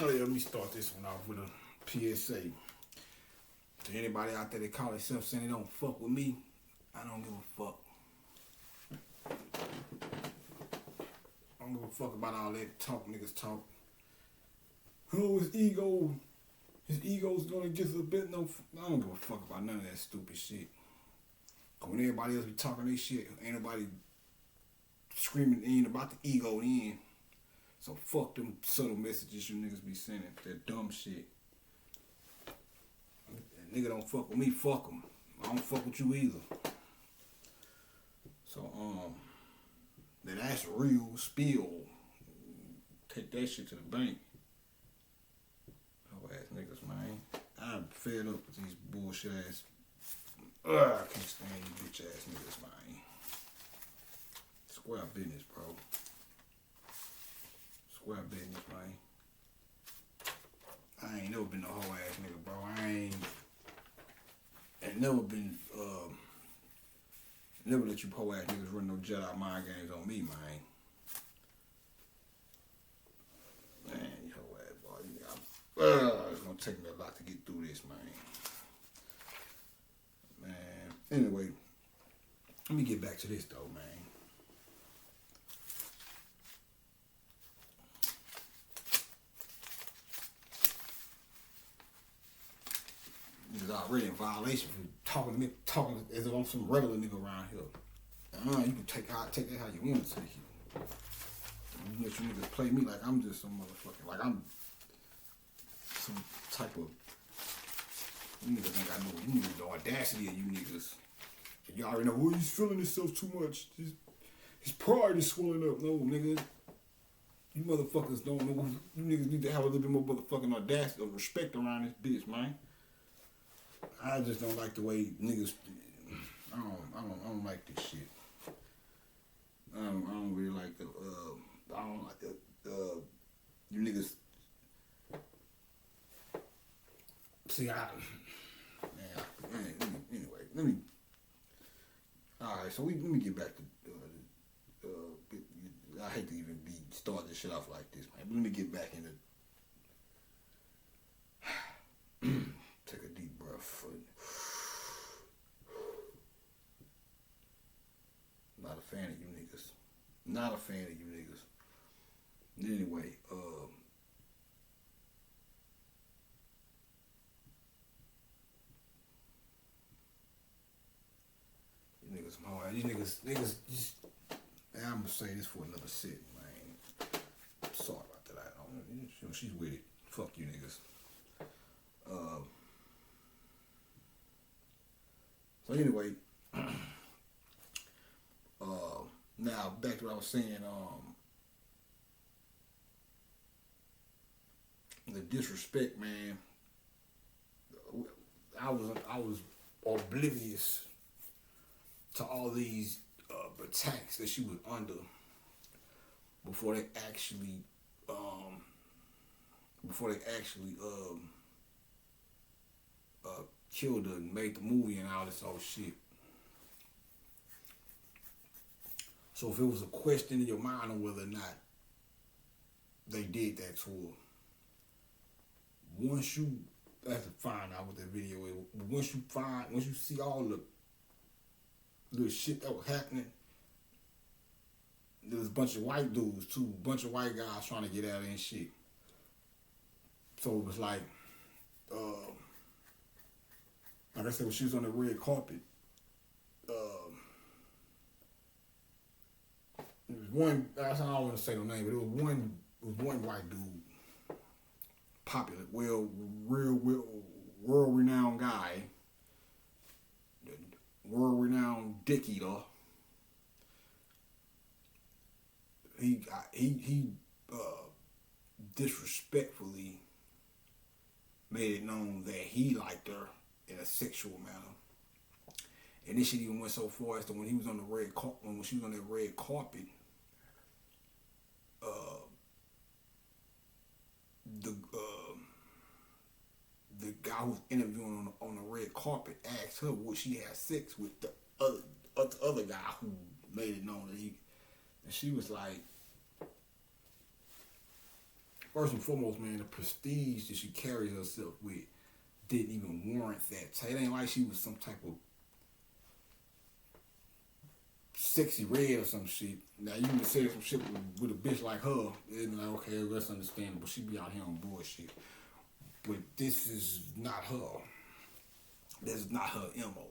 Oh yeah, let me start this one off with a PSA. To anybody out there that call themselves saying they don't fuck with me, I don't give a fuck. I don't give a fuck about all that talk niggas talk. Oh, his ego's gonna get a bit. No, I don't give a fuck about none of that stupid shit. When everybody else be talking their shit, ain't nobody screaming in about the ego then. So fuck them subtle messages you niggas be sending. That dumb shit. That nigga don't fuck with me, fuck him. I don't fuck with you either. So, that's real spill. Take that shit to the bank. Oh ass niggas, man. I'm fed up with these bullshit ass. I can't stand you bitch ass niggas, man. Square business, bro. Square business, man. I ain't never been no hoe ass nigga, bro. I ain't never been, never let you hoe ass niggas run no Jedi mind games on me, man. Man, you hoe ass boy. It's gonna take me a lot to get through this, man. Anyway, let me get back to this though, man. Niggas already in violation for talking as if I'm some regular nigga around here. You can take that how you want to take it. You let you niggas play me like I'm just some motherfucker, like I'm some type of. You niggas ain't got no, you niggas the audacity of you niggas. You already know, he's feeling himself too much. His pride is swelling up. No, nigga. You motherfuckers don't know. You niggas need to have a little bit more motherfucking audacity or respect around this bitch, man. I just don't like the way niggas. I don't like this shit. I don't really like the. I don't like the. You niggas. See, anyway, let me. All right, so let me get back to. I hate to even start this shit off like this, man. But let me get back into. Take a deep breath. Not a fan of you niggas. Not a fan of you niggas. Anyway, these niggas just, man, I'm gonna say this for another sit, man. Sorry about that. She's with it. Fuck you niggas. So anyway, now back to what I was saying, the disrespect, man. I was oblivious to all these attacks that she was under before they actually killed her and made the movie and all this old shit. So if it was a question in your mind on whether or not they did that to her, once you have to find out what that video is, once you see all the shit that was happening, there was a bunch of white dudes too, a bunch of white guys trying to get out of and shit. So it was like I said, when she was on the red carpet, there was one, I don't want to say no name, but it was one white dude, popular, world-renowned guy, world-renowned dick eater. He disrespectfully made it known that he liked her in a sexual manner. And this shit even went so far as to when he was on the red carpet, when she was on that red carpet, the guy who was interviewing on the red carpet asked her would she have sex with the other guy who made it known that he, and she was like, first and foremost, man, the prestige that she carries herself with didn't even warrant that. So it ain't like she was some type of sexy red or some shit. Now you can say some shit with a bitch like her, and like, okay, that's understandable. She be out here on bullshit. But this is not her. This is not her MO.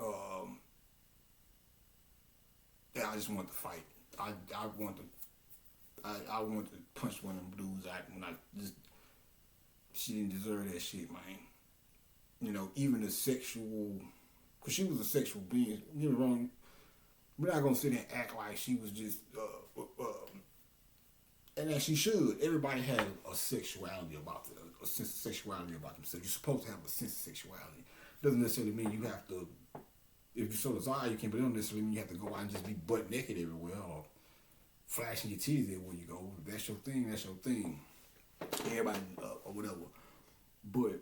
Um, yeah, I just want to fight. I want to punch one of them dudes out when I just she didn't deserve that shit, man. You know, even the sexual, cause she was a sexual being. Get me wrong. We're not gonna sit there and act like she was just and as she should. Everybody had a sexuality about it, a sense of sexuality about themselves. You're supposed to have a sense of sexuality. Doesn't necessarily mean you have to. If you so desire, you can, but it don't necessarily mean you have to go out and just be butt naked everywhere or flashing your titties everywhere you go. If that's your thing. That's your thing. Everybody or whatever. But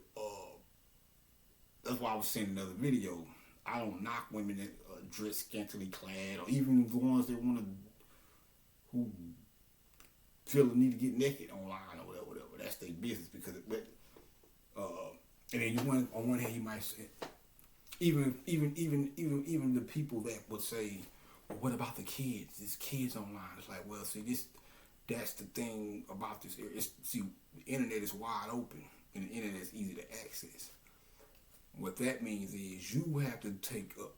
that's why I was saying in another video. I don't knock women that dress scantily clad, or even the ones that want to, who feel the need to get naked online or whatever. That's their business because. And then you want on one hand you might say, even the people that would say, well, what about the kids? There's kids online. It's like, well, see, that's the thing about this area. See, the internet is wide open, and the internet is easy to access. What that means is you have to take up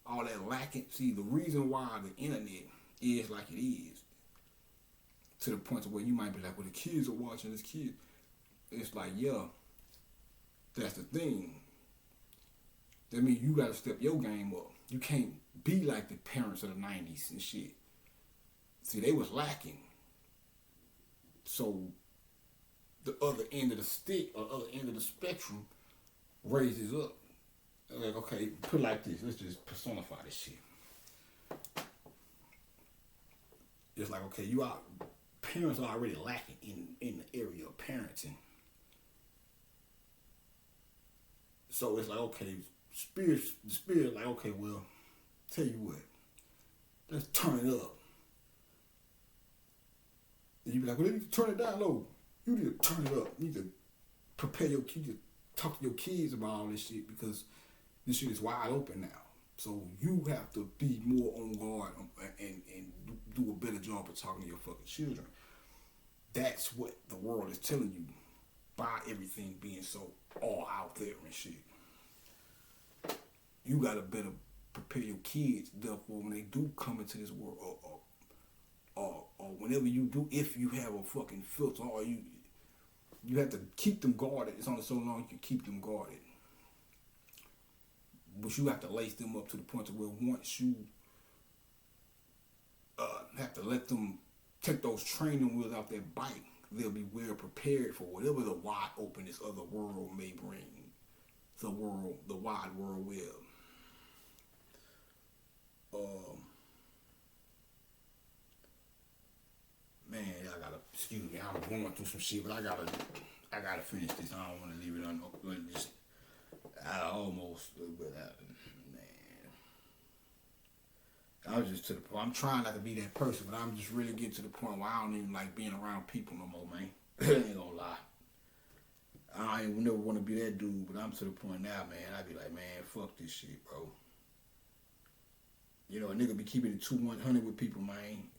all that lacking. See, the reason why the internet is like it is, to the point to where you might be like, well, the kids are watching this kid. It's like, yeah, that's the thing. That means you gotta step your game up. You can't be like the parents of the 90s and shit. See, they was lacking. So the other end of the stick or other end of the spectrum raises up. Like, okay, put it like this. Let's just personify this shit. It's like, okay, parents are already lacking in the area of parenting. So it's like, okay, the spirit like, okay, well, tell you what, let's turn it up. And you be like, well, you need to turn it down low. You need to turn it up. You need to prepare your kids, to talk to your kids about all this shit because this shit is wide open now. So you have to be more on guard and do a better job of talking to your fucking children. That's what the world is telling you by everything being so all out there and shit. You gotta better prepare your kids, therefore, when they do come into this world, or whenever you do, if you have a fucking filter, or you have to keep them guarded. It's only so long you can keep them guarded. But you have to lace them up to the point to where once you have to let them take those training wheels out their bike, they'll be well prepared for whatever the wide openness of the world may bring. The wide world web. Man, excuse me, I'm going through some shit, but I gotta finish this. I don't want to leave it on. I was just to the point. I'm trying not to be that person, but I'm just really getting to the point where I don't even like being around people no more, man. I ain't gonna lie. I ain't never want to be that dude, but I'm to the point now, man. I be like, man, fuck this shit, bro. You know, a nigga be keeping it 200 with people, man.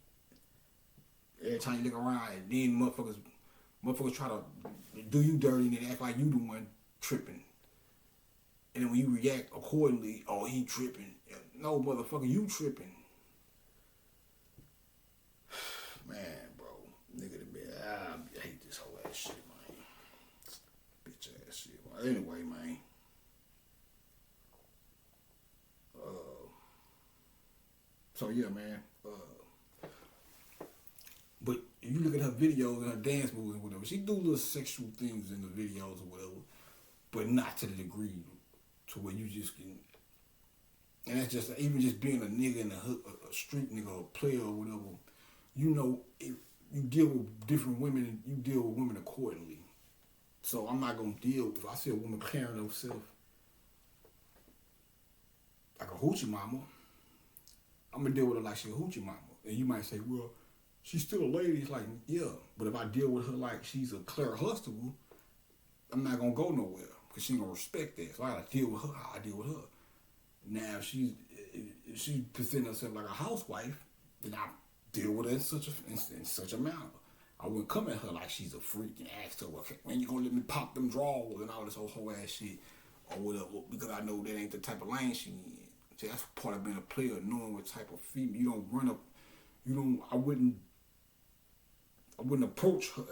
Every time you look around, and then motherfuckers try to do you dirty and then act like you the one tripping. And then when you react accordingly, oh, he tripping. No, motherfucker, you tripping. Man, bro. Nigga, I hate this whole ass shit, man. Bitch ass shit. Well, anyway, man. So, yeah, man. But if you look at her videos and her dance moves and whatever, she do little sexual things in the videos or whatever, but not to the degree to where you just can. And that's just even just being a nigga in a street nigga or a player or whatever. You know, if you deal with different women, and you deal with women accordingly. So I'm not gonna deal if I see a woman clearing herself like a hoochie mama, I'm gonna deal with her like she a hoochie mama. And you might say, well, she's still a lady. It's like, yeah, but if I deal with her like she's a Claire Huxtable, I'm not gonna go nowhere because she ain't gonna respect that. So I gotta deal with her how I deal with her. Now, if she present herself like a housewife, then I deal with her in such a manner. I wouldn't come at her like she's a freak and ask her, well, when you gonna let me pop them drawers and all this old whole ass shit or whatever, because I know that ain't the type of lane she in. See, that's part of being a player, knowing what type of female. You don't run up. You don't. I wouldn't approach her.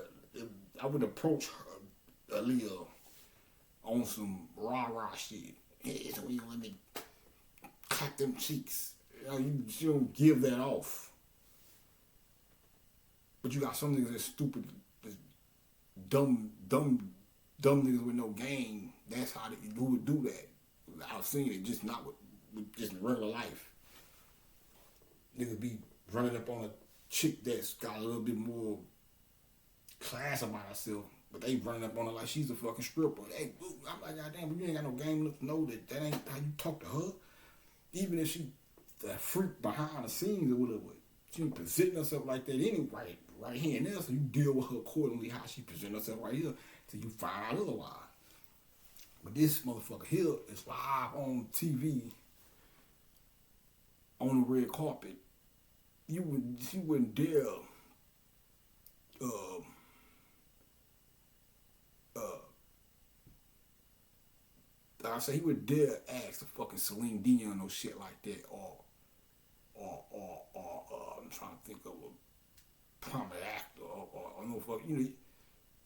I would approach her, Aaliyah, on some rah rah shit. Hey, so you let me clap them cheeks. You don't give that off. But you got some niggas that's stupid, that's dumb niggas with no game. That's how you would do that. I've seen it, just not with just in regular life. Niggas be running up on a chick that's got a little bit more class about herself, but they running up on her like she's a fucking stripper. Hey, I'm like, goddamn, but you ain't got no game enough to know that ain't how you talk to her. Even if she that freak behind the scenes or whatever, she ain't presenting herself like that anyway, right here and there. So you deal with her accordingly how she present herself right here till you find out otherwise. But this motherfucker here is live on TV on the red carpet. She wouldn't dare like I say, he would dare ask the fucking Celine Dion or shit like that, or I'm trying to think of a prominent actor, or no fuck, you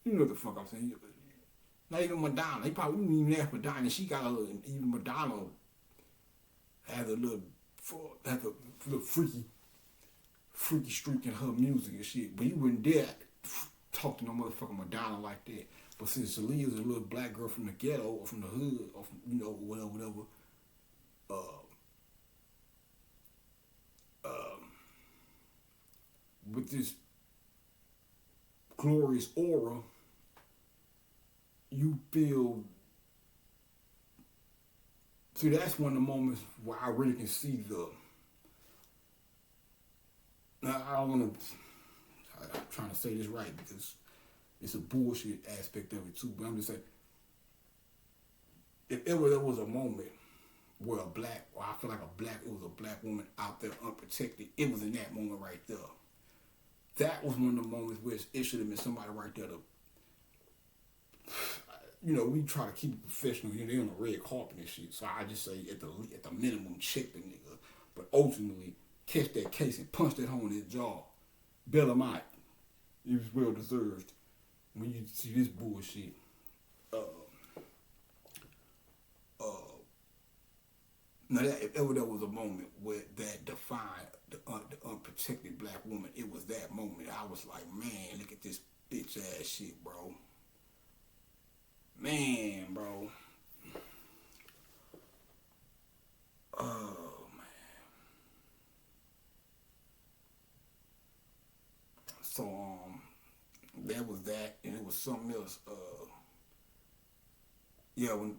know what the fuck I'm saying. Not even Madonna. He probably wouldn't even ask Madonna. She got a little, even Madonna has a little freaky streak in her music and shit. But you wouldn't dare talk to no motherfucking Madonna like that. But since Aaliyah's a little black girl from the ghetto or from the hood or from, whatever, with this glorious aura, you feel. See, that's one of the moments where I really can see the. Now, I don't want to. I'm trying to say this right because it's a bullshit aspect of it too. But I'm just saying, if ever there was a moment where it was a black woman out there unprotected, it was in that moment right there. That was one of the moments where it should have been somebody right there to. We try to keep it professional. They're on the red carpet and shit. So I just say at the minimum, check the nigga. But ultimately, catch that case and punch that hole in his jaw. Bail him out. It was well deserved. When you see this bullshit. Now, if ever there was a moment where that defined the unprotected black woman, it was that moment. I was like, man, look at this bitch ass shit, bro. Man, bro. Oh, man. So, that was that, and it was something else.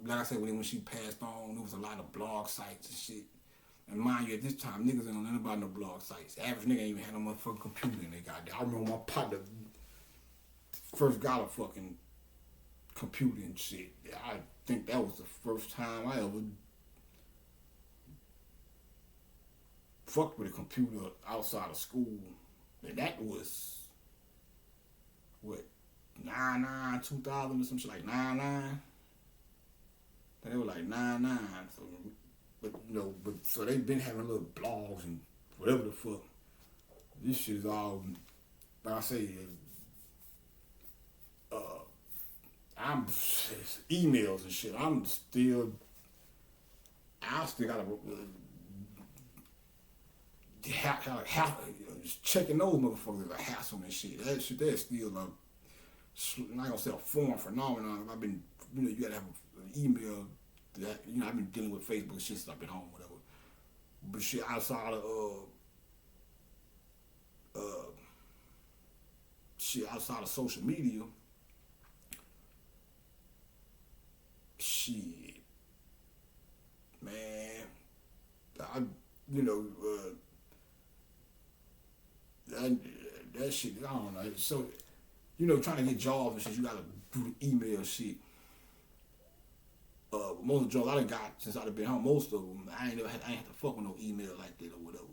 Like I said, when she passed on, there was a lot of blog sites and shit. And mind you, at this time, niggas ain't know nothing about no blog sites. The average nigga ain't even had no motherfucking computer in their goddamn. I remember my partner first got a fucking computer and shit. I think that was the first time I ever fucked with a computer outside of school. And that was, 2000 or some shit, like 99. They were like 99. So, so they've been having little blogs and whatever the fuck. This shit is all, like I say, I'm emails and shit. I still gotta just checking those motherfuckers a hassle and shit. That shit, that's still I'm not gonna say a foreign phenomenon. I've been, you gotta have an email that, I've been dealing with Facebook shit since I've been home, whatever. But shit outside of social media, shit, man, that shit, I don't know. So, trying to get jobs and shit, you gotta do the email shit. Most of the jobs I done got since I've been home, most of them, I ain't had to fuck with no email like that or whatever.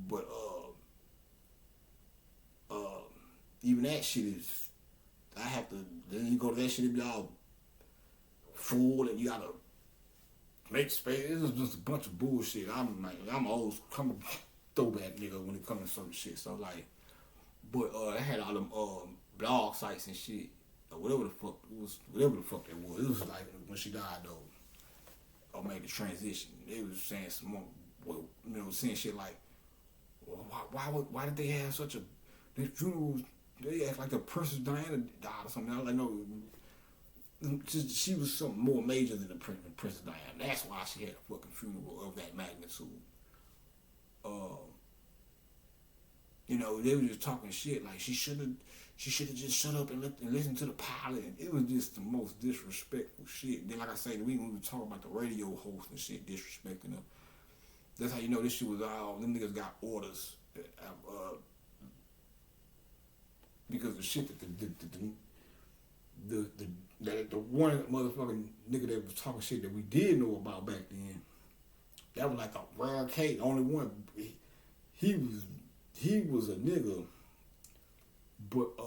But, even that shit is, I have to, then you go to that shit, it be all full and you gotta make space. It's just a bunch of bullshit. I'm a throwback nigga when it comes to certain shit. So like, but I had all them blog sites and shit, or whatever the fuck it was, whatever the fuck it was. It was like when she died though, or made the transition. They was saying some more, saying shit like, well, why did they have such a their funerals? They act like the Princess Diana died or something. I was like, no. She was something more major than the Princess Diana. That's why she had a fucking funeral of that magnitude. They were just talking shit like she should have just shut up and listen to the pilot. And it was just the most disrespectful shit. Then, like I said, we were talking about the radio host and shit disrespecting her. That's how you know this shit was all them niggas got orders. Because the shit that the one motherfucking nigga that was talking shit that we did know about back then, that was like a rare case. The only one, he was a nigga, but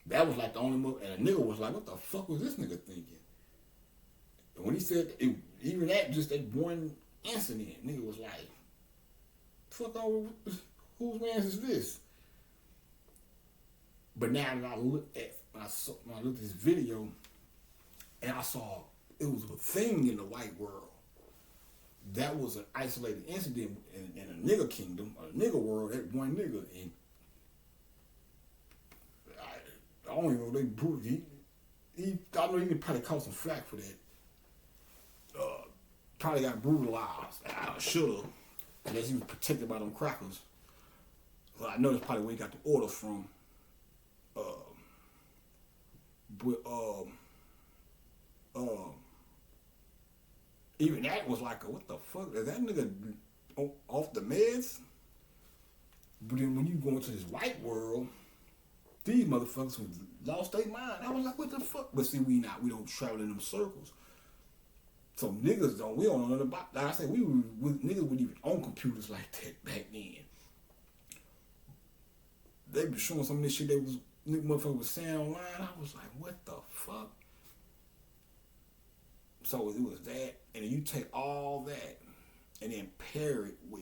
that was like the only one, and a nigga was like, what the fuck was this nigga thinking? And when he said even that, just that one incident, nigga was like, fuck all, whose man is this? But now that I looked at, when I looked at this video, and I saw it was a thing in the white world. That was an isolated incident in a nigga kingdom, a nigga world, that one nigga. And I don't even know if they proved I know he could probably caught some flack for that. Probably got brutalized. I should've, unless he was protected by them crackers. Well, I know that's probably where he got the order from. Even that was like, what the fuck? Is that nigga off the meds? But then when you go into this white world, these motherfuckers lost their mind. I was like, what the fuck? But see, we don't travel in them circles. So niggas we don't know nothing about. Like I said, niggas wouldn't even own computers like that back then. They been showing some of this shit motherfuckers was saying online. I was like, what the fuck? So it was that, and then you take all that and then pair it with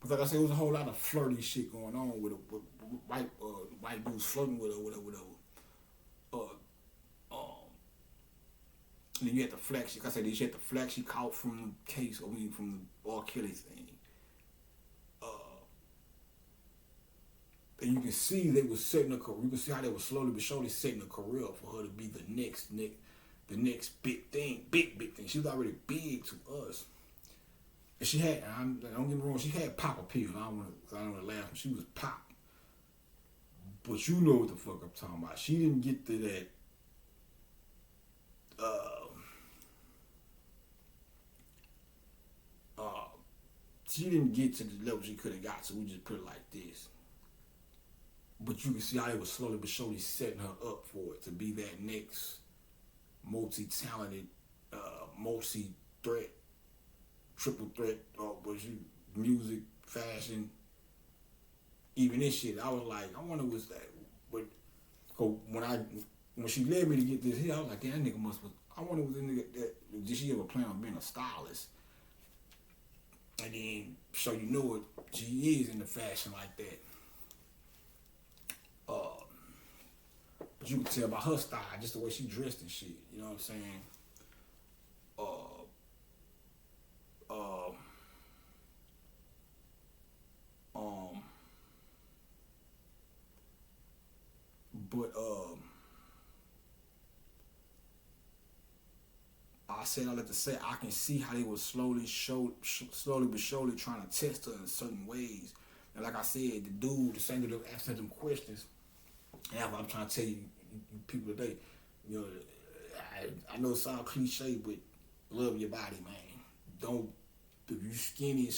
like I said, it was a whole lot of flirty shit going on with white dudes flirting with her, whatever. And then you had the flack shit. Like I said, you had the flack she caught from the case, from the R. Kelly thing. And you can see they were setting a career. You can see how they were slowly but surely setting a career for her to be the next big thing, big thing. She was already big to us. And she had, don't get me wrong, she had pop appeal. I don't want to laugh. She was pop. But you know what the fuck I'm talking about. She didn't get to that. She didn't get to the level she could have got. So we just put it like this. But you can see how they were slowly but surely setting her up for it to be that next multi-talented, multi-threat, triple threat, music, fashion, even this shit. I was like, I wonder what's that. But when she led me to get this here, I was like, that nigga I wonder what this nigga, did she ever plan on being a stylist? And then, so you know what, she is into fashion like that. But you can tell by her style, just the way she dressed and shit. You know what I'm saying? I said all that to say I can see how they were slowly but surely trying to test her in certain ways. And like I said, the same dude that asked her them questions. And I'm trying to tell you people today, I know it sounds cliche, but love your body, man. don't. If you skinny and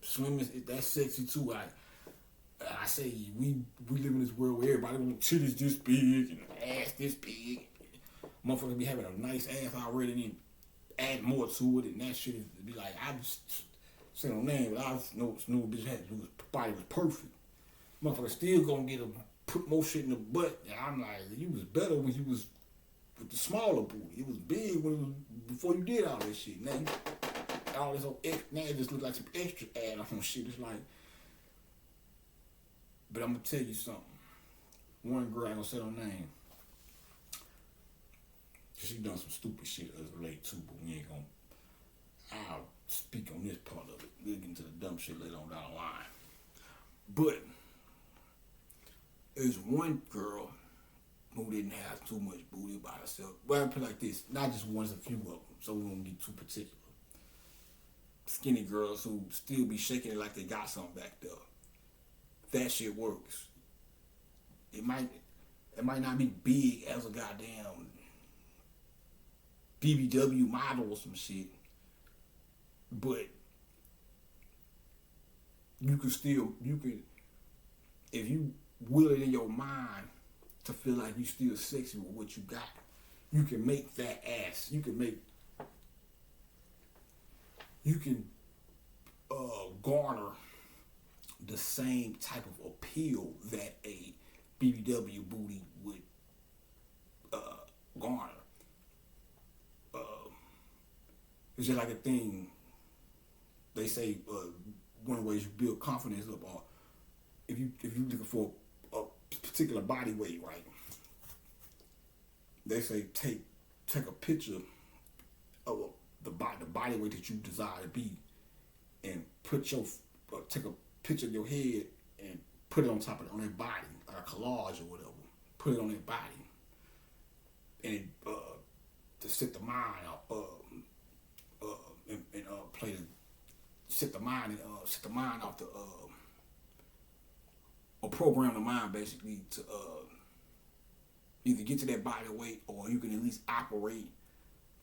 slim is that's sexy too. I say we live in this world where everybody want titties this big and ass this big. Motherfuckers be having a nice ass already and then add more to it, and that shit is be like I just say no name, but I just know bitch had whose body was perfect. Motherfucker still gonna put more shit in the butt. And I'm like, you was better when you was with the smaller booty. It was big when it was before you did all this shit. Now you all this old now it just look like some extra add on shit. It's like, but I'm gonna tell you something. One girl, I ain't gonna say her name. She done some stupid shit as of late too, but we ain't gonna. I'll speak on this part of it. We'll get into the dumb shit later on down the line. But there's one girl who didn't have too much booty by herself. Well, I put it like this: not just one, a few of them. So we won't get too particular. Skinny girls who still be shaking it like they got something back there. That shit works. It might not be big as a goddamn BBW model or some shit, but you can if you will it in your mind to feel like you still sexy with what you got, you can make that ass. You can garner the same type of appeal that a BBW booty would garner. It's just like a thing. They say one of the ways you build confidence up, or if you looking for a particular body weight, right? They say take a picture of the body weight that you desire to be, and take a picture of your head and put it on top of it, on their body, like a collage or whatever. Put it on their body, and to set the mind out, set the mind off the or program the mind basically to either get to that body weight, or you can at least operate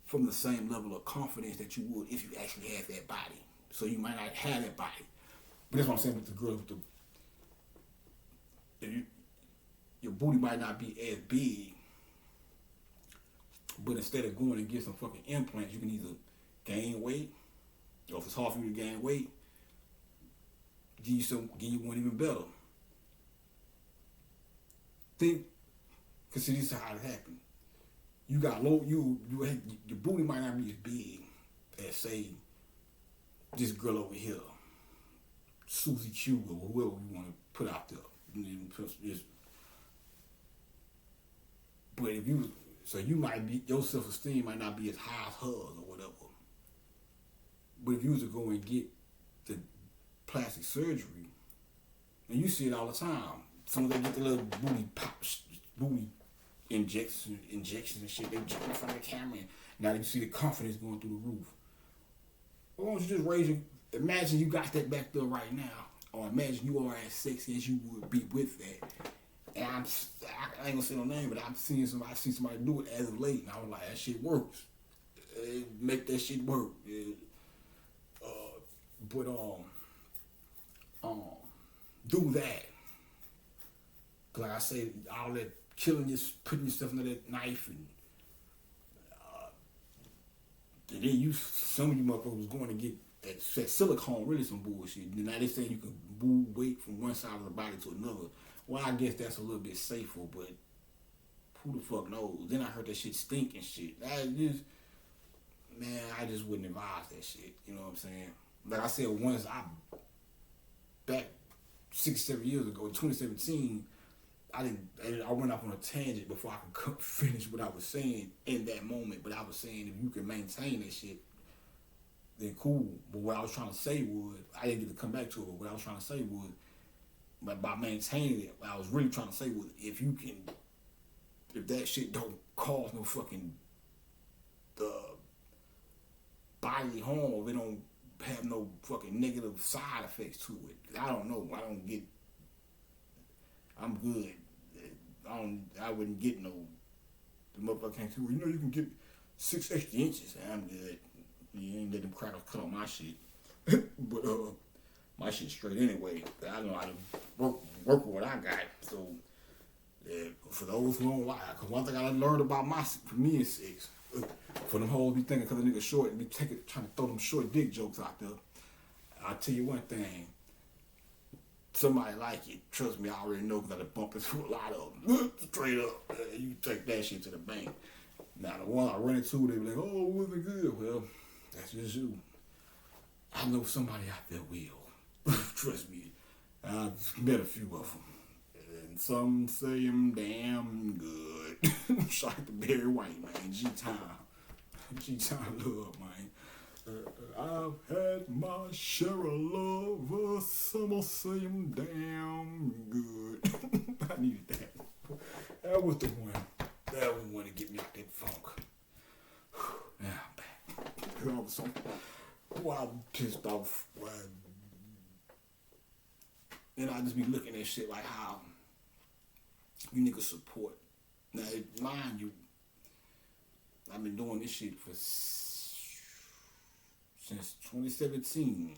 from the same level of confidence that you would if you actually had that body. So you might not have that body. But that's what I'm saying with the girl with your booty might not be as big, but instead of going and get some fucking implants, you can either gain weight, or if it's hard for you to gain weight, give you one even better. Cause see, this is how it happened. You got your booty might not be as big as, say, this girl over here, Susie Q, or whoever you want to put out there. But you might be, your self-esteem might not be as high as hers or whatever. But if you was to go and get the plastic surgery, and you see it all the time, some of them get the little booty injections and shit. They jump in front of the camera, and now you see the confidence going through the roof. Why don't you just imagine you got that back there right now, or imagine you are as sexy as you would be with that. And I ain't gonna say no name, but I seen somebody do it as of late, and I was like, that shit works. Make that shit work. But do that. Like I said, all that killing putting yourself under that knife, and then some of you motherfuckers was going to get that silicone, really some bullshit. Now they saying you can move weight from one side of the body to another. Well, I guess that's a little bit safer, but who the fuck knows? Then I heard that shit stink and shit. I just wouldn't advise that shit. You know what I'm saying? Like I said, back 6-7 years ago, 2017, I went off on a tangent before I could finish what I was saying in that moment. But I was saying, if you can maintain that shit, then cool. But what I was trying to say was, I didn't get to come back to it, but what I was trying to say was, but by maintaining it, what I was really trying to say was, if that shit don't cause no fucking bodily harm, if it don't have no fucking negative side effects to it, I don't know. I'm good. I wouldn't get no. The motherfucker can't say, well, you can get 6 extra inches. I'm good. You ain't let them crackers cut on my shit. But my shit straight anyway. I know how to work with what I got. So for those who don't lie, cause one thing I learned about for me is sex. For them hoes be thinking cause a nigga short and be trying to throw them short dick jokes out there. I'll tell you one thing. Somebody like it, trust me, I already know because I done bumped into a lot of them. Straight up. You take that shit to the bank. Now the one I run into, they be like, oh, wasn't good. Well, that's just you. I know somebody out there will. Trust me. I've met a few of them. And some say I'm damn good. Shout out to Barry White, man. G-Time. G-Time love, man. I've had my share of love. Some will say I'm damn good. I needed that. That was the one. That was the one to get me out that funk. Now I'm back. All of a sudden, I'm pissed off. And I just be looking at shit like how you niggas support. Now, mind you, I've been doing this shit since 2017.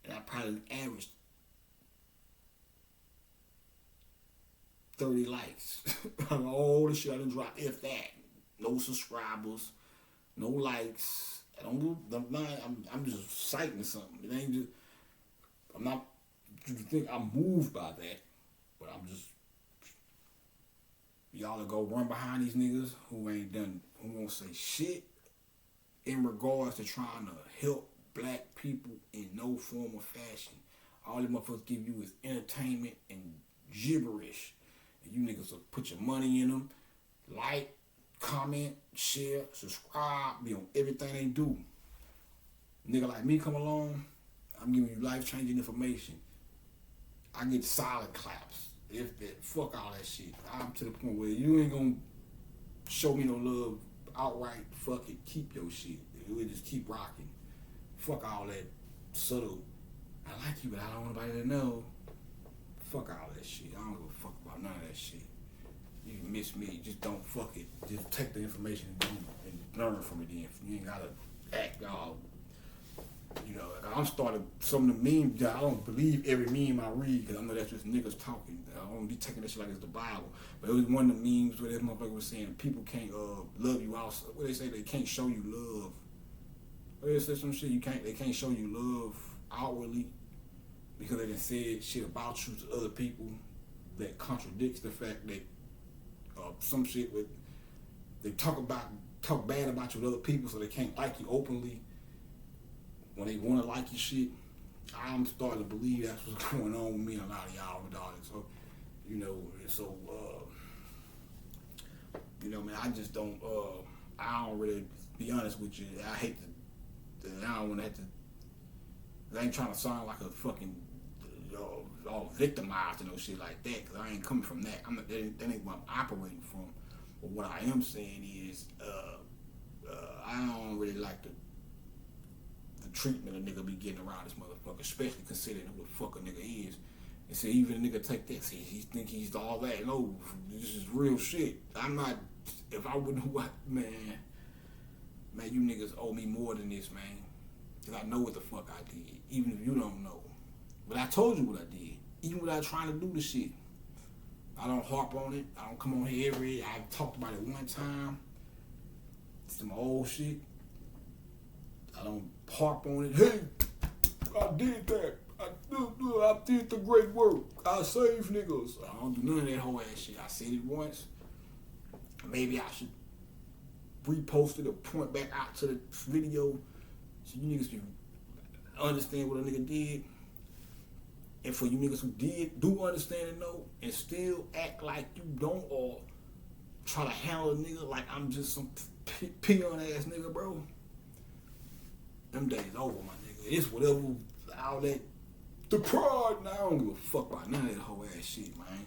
And I probably averaged 30 likes. All the shit I done dropped, if that. No subscribers, no likes. I'm just citing something. It ain't just, I'm not, you think I'm moved by that, but I'm just, y'all go run behind these niggas who won't say shit in regards to trying to help black people in no form or fashion. All them motherfuckers give you is entertainment and gibberish. And you niggas will put your money in them, like, comment, share, subscribe, be on everything they do. Nigga like me come along, I'm giving you life-changing information. I get silent claps. If that, fuck all that shit. I'm to the point where you ain't gonna show me no love outright. Fuck it, keep your shit. We just keep rocking. Fuck all that subtle. I like you, but I don't want nobody to know. Fuck all that shit. I don't give a fuck about none of that shit. You can miss me, just don't fuck it. Just take the information and learn from it then. You ain't gotta act all, you know, like I'm starting some of the memes. I don't believe every meme I read because I know that's just niggas talking. I don't be taking that shit like it's the Bible. But it was one of the memes where that motherfucker was saying people can't love you out. What they say, they can't show you love. What they say, some shit they can't show you love outwardly because they done said shit about you to other people that contradicts the fact that some shit with they talk bad about you with other people so they can't like you openly when they want to like you shit. I'm starting to believe that's what's going on with me and a lot of y'all with all this. So, you know, man, I just don't, I don't really, be honest with you, I hate to, I don't want to have to, I ain't trying to sound like a fucking, all victimized and no shit like that, because I ain't coming from that. That ain't what I'm operating from. But what I am saying is, I don't really like the treatment a nigga be getting around this motherfucker, especially considering who the fuck a nigga is. And say even a nigga take that, see, he think he's all that. No, this is real shit. I'm not, if I wouldn't, man, you niggas owe me more than this, man. Because I know what the fuck I did, even if you don't know. But I told you what I did, even without trying to do the shit. I don't harp on it. I don't come on here I talked about it one time. It's some old shit. I don't harp on it. Hey, I did that. I did the great work. I saved niggas. I don't do none of that whole ass shit. I said it once. Maybe I should repost it or point back out to the video so you niggas can understand what a nigga did. And for you niggas who do understand and know and still act like you don't or try to handle a nigga like I'm just some peon ass nigga, bro. Them days over, my nigga. It's whatever, all that, the pride. Now I don't give a fuck about none of that whole ass shit, man.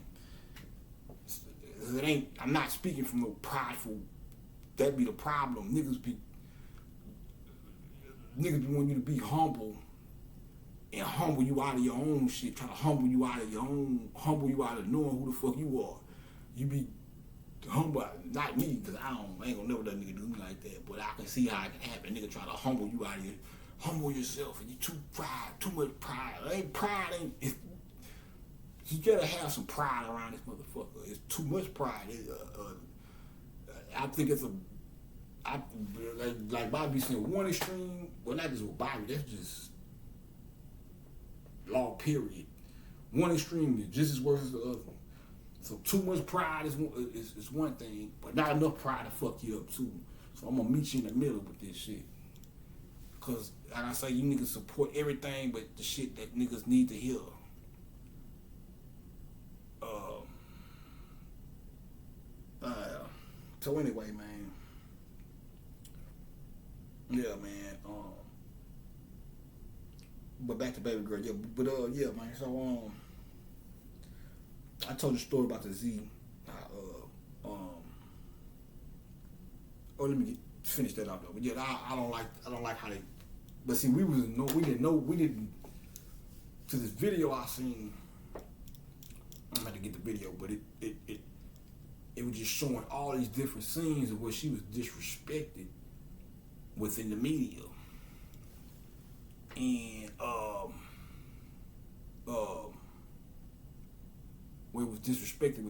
It ain't, I'm not speaking from no prideful, that be the problem. Niggas be want you to be humble and humble you out of your own shit, try to humble you out of knowing who the fuck you are. You be humble, not me, because I ain't gonna never let a nigga do me like that, but I can see how it can happen. Nigga try to humble you out here. Humble yourself, and you too much pride. You gotta have some pride around this motherfucker. It's too much pride. I think it's like Bobby said, one extreme. Well, not just with Bobby. That's just law. Period. One extreme is just as worse as the other. So too much pride is one thing, but not enough pride to fuck you up too. So I'm gonna meet you in the middle with this shit. Cause like I say, you niggas support everything but the shit that niggas need to hear. So anyway, man. Yeah, man. But back to baby girl. Yeah, yeah, man. So I told you a story about the Z. Let me finish that up though. But yeah, I don't like how they. But see, we didn't. To this video I seen. I'm about to get the video, but it was just showing all these different scenes of where she was disrespected within the media, and where it was disrespected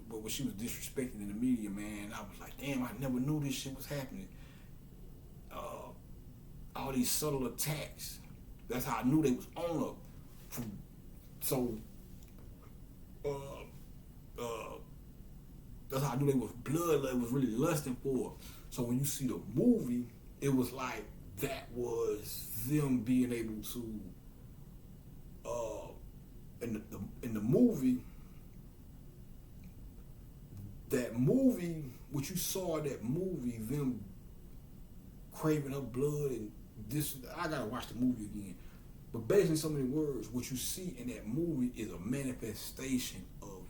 but when she was disrespected in the media, man, I was like, damn, I never knew this shit was happening. All these subtle attacks. That's how I knew they was on her. That's how I knew they was blood. They was really lusting for her. So when you see the movie, it was like that was them being able to. In the movie. That movie, what you saw in that movie, them craving her blood and this, I gotta watch the movie again. But based on so many words, what you see in that movie is a manifestation of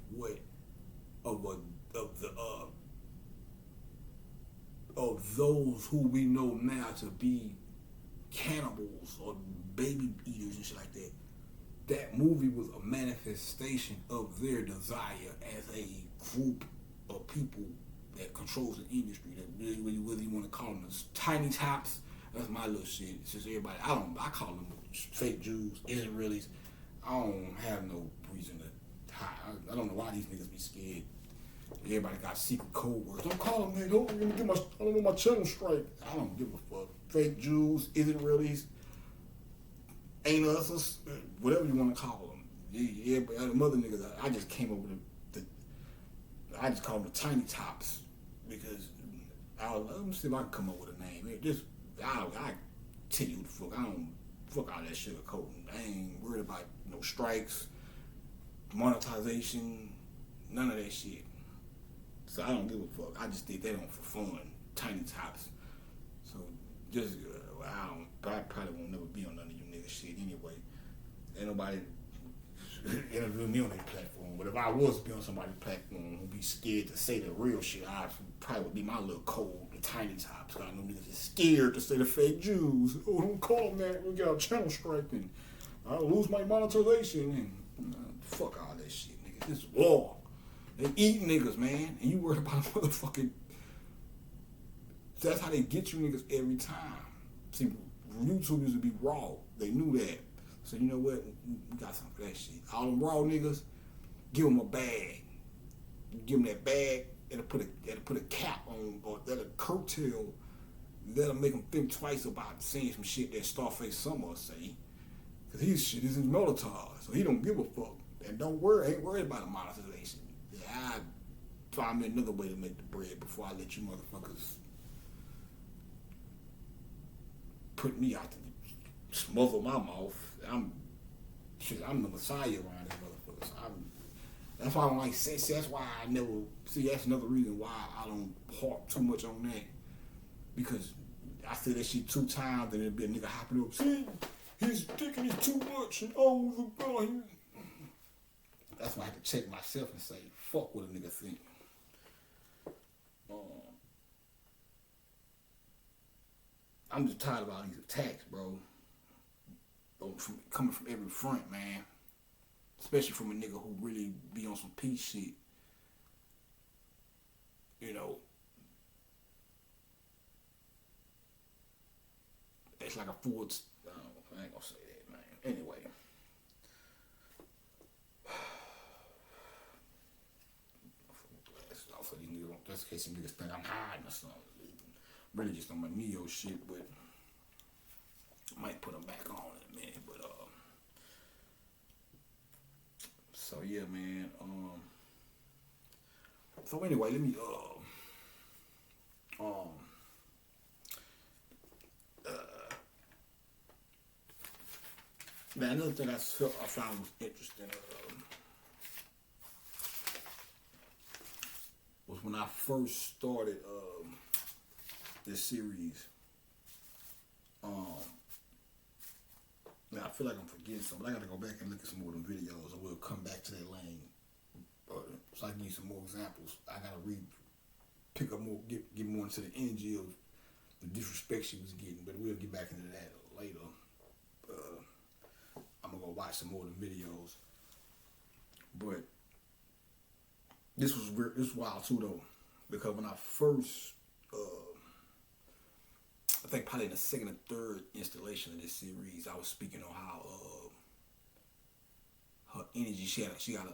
those who we know now to be cannibals or baby eaters and shit like that. That movie was a manifestation of their desire as a group of people that controls the industry. That whether you want to call them tiny tops, that's my little shit. It's just everybody. I call them fake Jews, Israelis. I don't have no reason to hide. I don't know why these niggas be scared. Everybody got secret code words. Don't call them that. I don't want my channel strike. I don't give a fuck. Fake Jews, Israelis, ain't us, whatever you want to call them. Yeah, but the mother niggas, I just came up with I just call them the tiny tops because let me see if I can come up with a name. I tell you what the fuck. I don't fuck all that sugarcoating. I ain't worried about no strikes, monetization, none of that shit. So I don't give a fuck. I just did that on for fun. Tiny tops. So just I probably won't never be on none of you niggas shit anyway. Ain't nobody interview me on their platform. But if I was to be on somebody's platform who'd be scared to say the real shit, I probably would be my little code, the tiny tops. I know niggas is scared to say the fake Jews. Oh, don't call them that. We got a channel strike and I'll lose my monetization. And fuck all that shit, nigga. This is war. They eat niggas, man. And you worry about motherfucking. That's how they get you niggas every time. See, YouTube used to be raw. They knew that. So you know what? We got some of that shit. All them raw niggas, give them a bag. Give them that bag. That'll put a cap on, or that'll curtail. That'll make them think twice about saying some shit that Starface Summer say. Cause his shit is in Molotov, so he don't give a fuck. And ain't worried about the monetization. Yeah, I find me another way to make the bread before I let you motherfuckers put me out to smother my mouth. I'm the messiah around this motherfucker. So that's why I don't like sex. That's why I never see. That's another reason why I don't harp too much on that, because I say that shit 2 times and it'll be a nigga hopping up. See, his dick is too much and oh the God. That's why I have to check myself and say, fuck what a nigga think. I'm just tired of all these attacks, bro. Coming from every front, man. Especially from a nigga who really be on some peace shit. you know, it's like a full. I ain't gonna say that, man. Anyway, off of these niggas, just in case some niggas think I'm hiding or something. Really just on my Neo shit, but I might put them back on in a minute. But so yeah, man. So anyway, let me now another thing I found was interesting was when I first started this series. Now I feel like I'm forgetting something. I gotta go back and look at some more of them videos, and we'll come back to that lane. So I can give you some more examples. I gotta pick up more, get more into the energy of the disrespect she was getting, but we'll get back into that later. I'm gonna go watch some more of the videos. But this was wild too though, because when I first, I think probably in the second or third installation of this series, I was speaking on how her energy, she got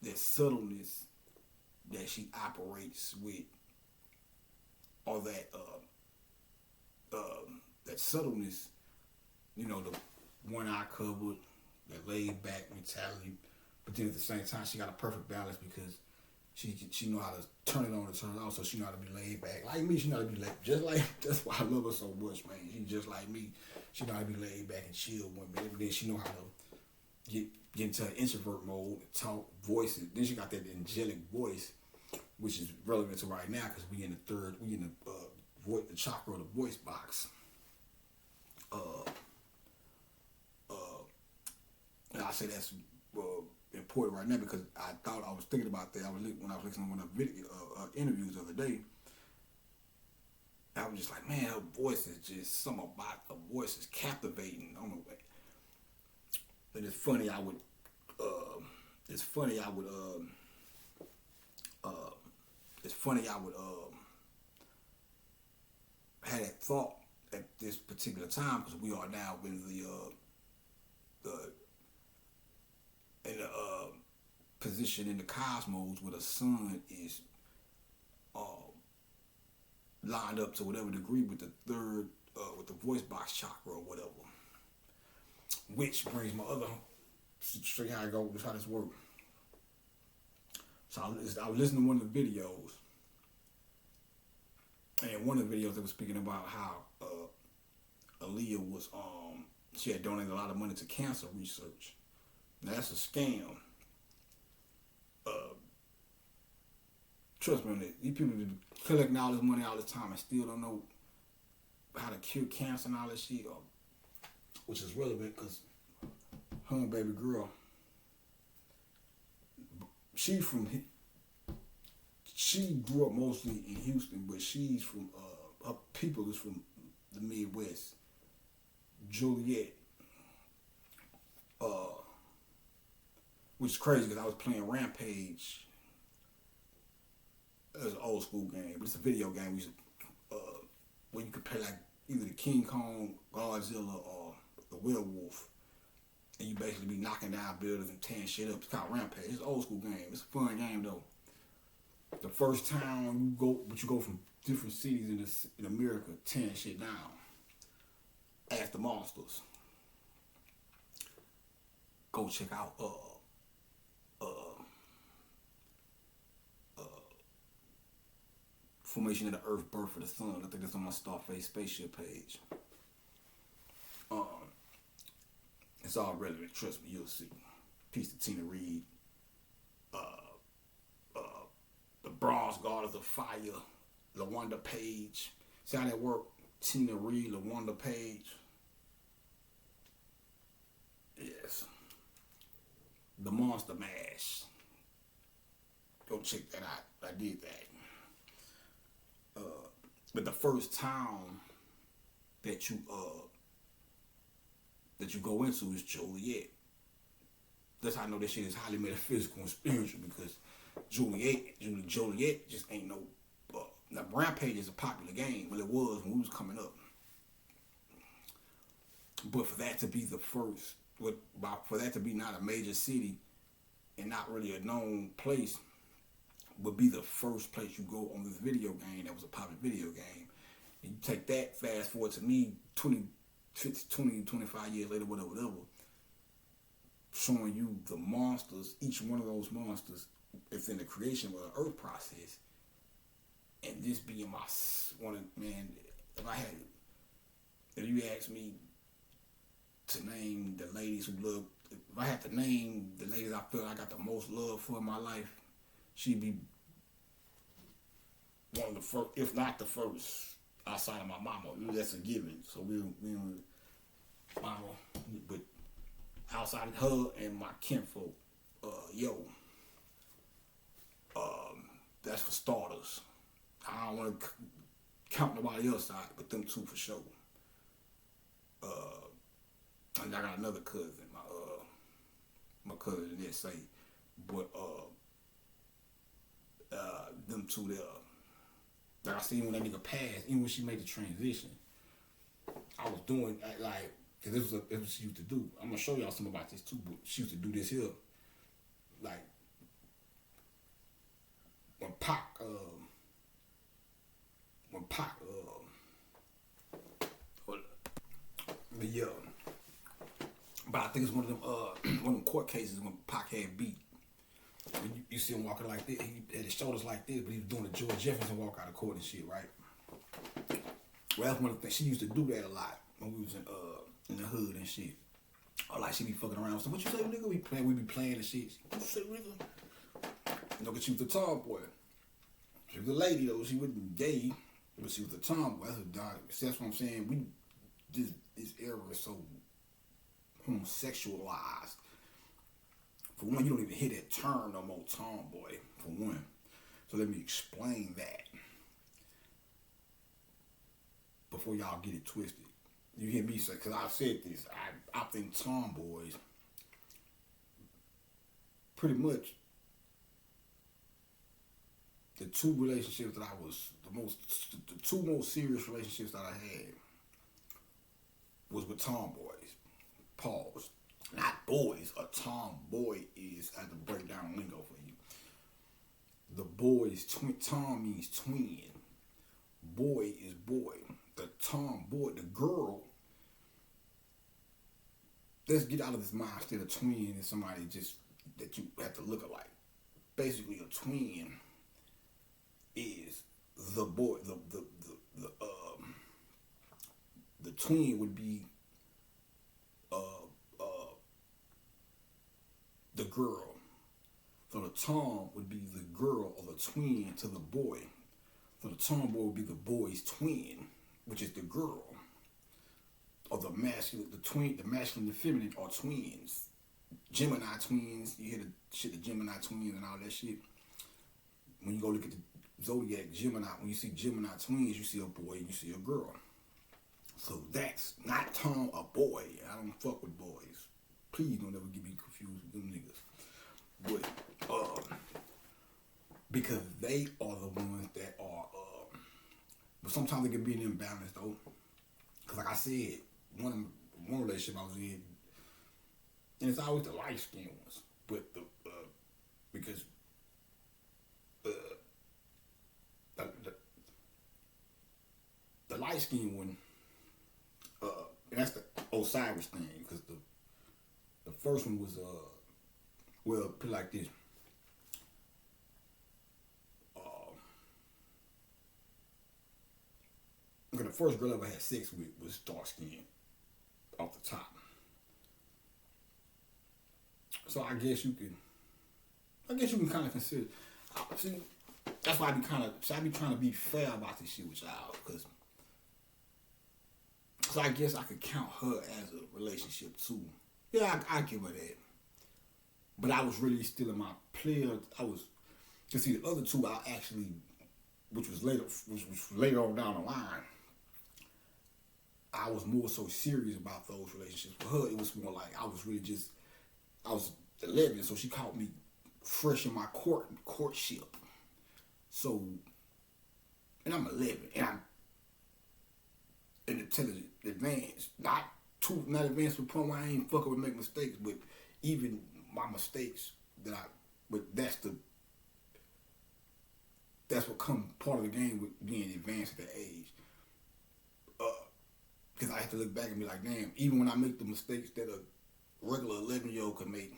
that subtleness that she operates with, or that that subtleness, you know, the one eye covered, that laid back mentality, but then at the same time she got a perfect balance because she know how to turn it on and turn it off, so she know how to be laid back. Like me, she know how to be laid, just like, that's why I love her so much, man. She just like me. She know how to be laid back and chill one minute, but then she know how to get into an introvert mode, talk, voices. Then she got that angelic voice, which is relevant to right now because we in the chakra of the voice box. And I say that's important right now because I was thinking about that. When I was listening to one of the video interviews the other day. I was just like, man, her voice is just something about her voice is captivating. I don't know. And it's funny. I would had that thought at this particular time because we are now in the position in the cosmos where the sun is lined up to whatever degree with the third with the voice box chakra or whatever. Which brings my other, show you how I go, how this works. So I was listening to one of the videos, and one of the videos that was speaking about how Aaliyah was she had donated a lot of money to cancer research. Now that's a scam. Trust me on that. These people collecting all this money all the time and still don't know how to cure cancer and all that shit, which is relevant because her and baby girl, she grew up mostly in Houston, but she's from her people is from the Midwest. Juliet, which is crazy because I was playing Rampage. It was an old school game, but it's a video game. We used to, where you could play like either the King Kong, Godzilla, or the Werewolf, and you basically be knocking down buildings and tearing shit up. It's called Rampage. It's an old school game. It's a fun game though. The first time you go from different cities in America tearing shit down. Ask the monsters. Go check out Formation of the Earth, Birth of the Sun. I think that's on my Starface spaceship page. It's all relevant. Trust me, you'll see. Peace to Tina Reid. The Bronze Goddess of Fire, LaWanda Page. See how that work? Tina Reid, LaWanda Page. Yes. The Monster Mash. Go check that out. I did that. But the first town that you go into is Joliet. That's how I know that shit is highly metaphysical and spiritual because Joliet just ain't no. Now Rampage is a popular game. Well, it was when we was coming up. But for that to be the first, for that to be not a major city and not really a known place, would be the first place you go on this video game that was a popular video game. And you take that, fast forward to me 20, 25 years later, whatever, showing you the monsters, each one of those monsters is in the creation of the earth process. And this being my man, if you ask me to name the ladies who love, if I had to name the ladies I feel I got the most love for in my life, she'd be one of the first, if not the first, outside of my mama. That's a given. So we mama, but outside of her and my kinfolk, that's for starters. I don't want to count nobody else out, but them two for sure. And I got another cousin, my cousin that say, but them two there. Like I seen when that nigga passed, even when she made the transition, I was doing like, cause this was what she used to do. I'm gonna show y'all something about this too, but she used to do this here, like when Pac, but I think it's one of them court cases when Pac had beat. When you see him walking like this, he had his shoulders like this, but he was doing the George Jefferson walk out of court and shit, right? Well, that's one of the things, she used to do that a lot when we was in the hood and shit. Or like she be fucking around. So what you say, nigga? We be playing and shit. What you say, nigga? You know, but she was the tomboy. She was a lady though. She wasn't gay, but she was a tomboy. That's what I'm saying. This era is so homosexualized. For one, you don't even hear that term no more, tomboy, for one. So let me explain that before y'all get it twisted. You hear me say, because I've said this, I think tomboys, pretty much, the two relationships that the two most serious relationships that I had was with tomboys. Pause. Not boys. A tomboy is, I have to break down lingo for you. The boys, tom means twin. Boy is boy. The tomboy, the girl, let's get out of this mindset of twin is somebody just that you have to look alike. Basically, a twin is the boy. The twin would be the girl. So the tom would be the girl or the twin to the boy. So the tomboy would be the boy's twin, which is the girl. Or the masculine, the masculine and the feminine are twins. Gemini twins, you hear the shit, the Gemini twins and all that shit. When you go look at the zodiac Gemini, when you see Gemini twins, you see a boy and you see a girl. So that's not Tom a boy. I don't fuck with boys. Please don't ever get me confused with them niggas. But because they are the ones that are but sometimes it can be an imbalance though. Cause like I said, one relationship I was in, and it's always the light skinned ones. But because the light skinned one, and that's the Osiris thing, because the first one was well, put it like this. The first girl I ever had sex with was dark skinned off the top. So I guess you can kind of consider. See, that's why I be trying to be fair about this shit with y'all, because so I guess I could count her as a relationship too. Yeah, I give her that. But I was really still in my player. To see the other two, I actually, which was later on down the line, I was more so serious about those relationships. For her, it was more like I was 11, so she caught me fresh in my courtship. So, and I'm 11, and I'm intelligent, advanced, not advanced to the point where I ain't fucking with make mistakes, but even my mistakes but that's what comes part of the game with being advanced at that age. Because I have to look back and be like, damn, even when I make the mistakes that a regular 11-year-old could make,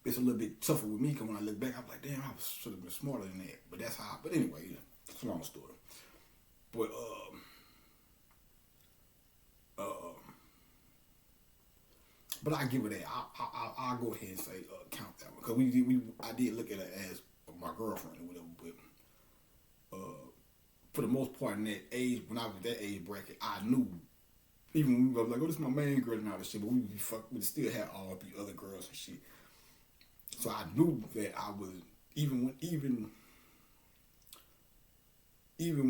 it's a little bit tougher with me, because when I look back, I'm like, damn, I should have been smarter than that. But that's how, but anyway, yeah, it's a long story. But, but I give it that. I'll go ahead and say count that one, because I did look at her as my girlfriend or whatever. But for the most part, in that age, when I was that age bracket, I knew. Even when we were like, oh, this is my main girl and all this shit, but we still had all the other girls and shit. So I knew that I was even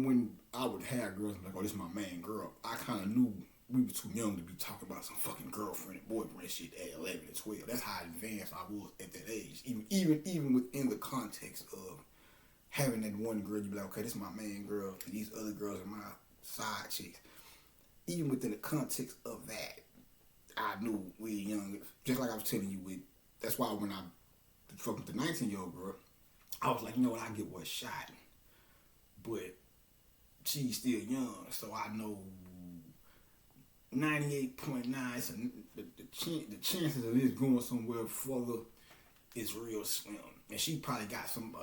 when I would have girls like, oh, this is my main girl, I kind of knew we were too young to be talking about some fucking girlfriend and boyfriend shit at 11 and 12. That's how advanced I was at that age. Even within the context of having that one girl, you be like, okay, this is my main girl, and these other girls are my side chicks. Even within the context of that, I knew we were young. Just like I was telling you, that's why when I fucking the 19-year-old girl, I was like, you know what, I get one shot. But she's still young, so I know 98.9, so the chances of this going somewhere further is real slim. And she probably got some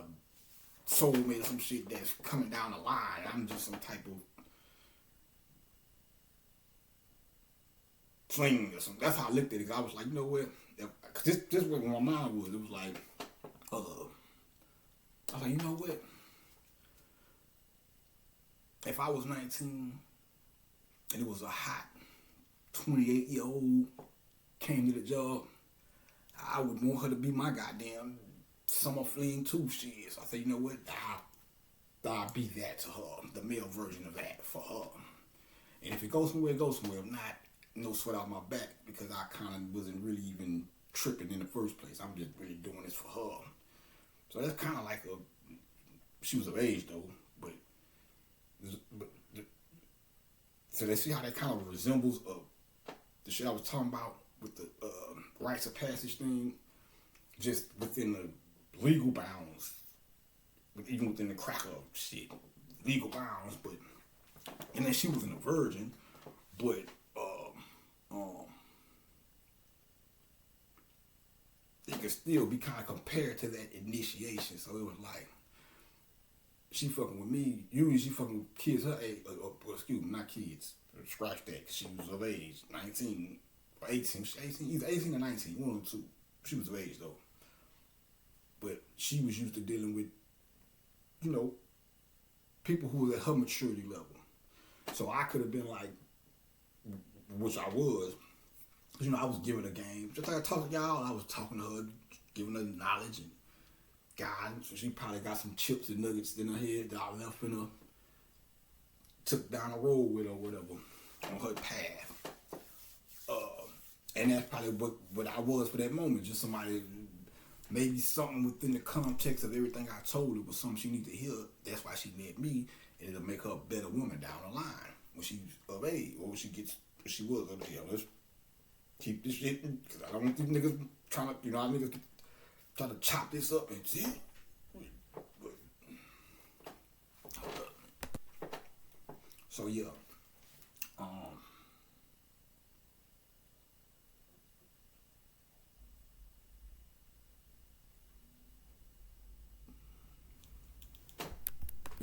soulmate or some shit that's coming down the line. I'm just some type of fling or something. That's how I looked at it. I was like, you know what? Cause this was what my mind was. It was like, I was like, you know what? If I was 19 and it was a hot 28-year-old came to the job, I would want her to be my goddamn summer fling too. Shit. So I said, you know what? I'll be that to her, the male version of that for her. And if it goes somewhere, it goes somewhere. If not, no sweat out my back, because I kind of wasn't really even tripping in the first place. I'm just really doing this for her. So that's kind of like she was of age though, but so they see how that kind of resembles the shit I was talking about with the rites of passage thing, just within the legal bounds, but even within the cracker shit, legal bounds. But and then she wasn't a virgin, but it could still be kind of compared to that initiation. So it was like, she fucking with me. Usually she fucking with kids her age, excuse me, not kids. Scratch that, 'cause she was of age, 19 or 18, either 18 or 19, one or two. She was of age though. But she was used to dealing with, you know, people who was at her maturity level. So I could have been like, which I was, you know, I was giving her game. Just like I talked to y'all, I was talking to her, giving her knowledge and guidance. So she probably got some chips and nuggets in her head that I left in her, took down the road with her, whatever, on her path. And that's probably what I was for that moment. Just somebody, maybe something within the context of everything I told her was something she needed to hear. That's why she met me, and it'll make her a better woman down the line when she's of age, or when she was of age. Let's keep this shit, because I don't want these niggas trying to, you know, niggas try to chop this up and see. So yeah,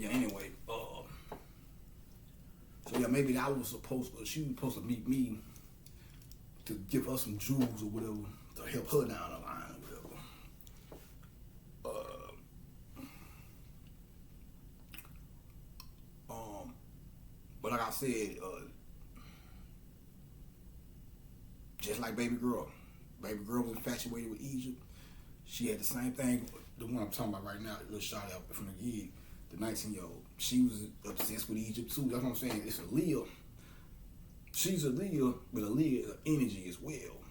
anyway, so yeah, maybe she was supposed to meet me to give her some jewels or whatever to help her down the line or whatever. But like I said, just like baby girl was infatuated with Egypt. She had the same thing. The one I'm talking about right now, a little shout out from the gig, the 19-year-old. She was obsessed with Egypt too. That's what I'm saying. It's a Leo. She's a Leo, but a Leo is energy as well.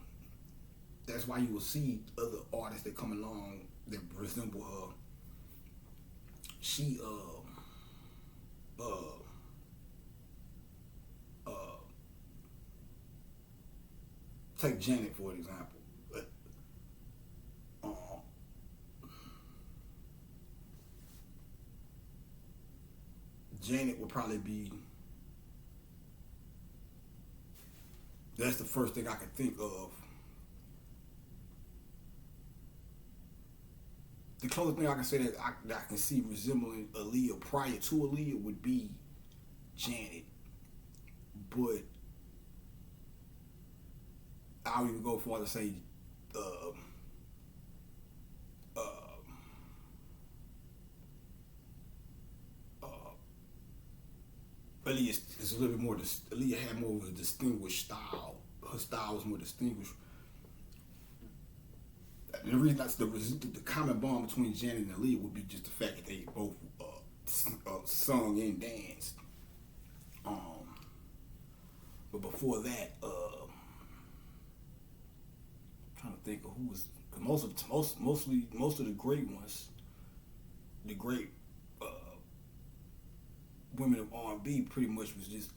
that's why you will see other artists that come along that resemble her. She take Janet for an example. Janet would probably be. That's the first thing I can think of. The closest thing I can say that I can see resembling Aaliyah prior to Aaliyah would be Janet. But I'll even go far to say Aaliyah is a little bit more. Aaliyah had more of a distinguished style. Her style was more distinguished. And the reason that's the common bond between Janet and Aaliyah would be just the fact that they both sung and danced. But before that, I'm trying to think of who was most of the great ones, the great women of R&B pretty much was just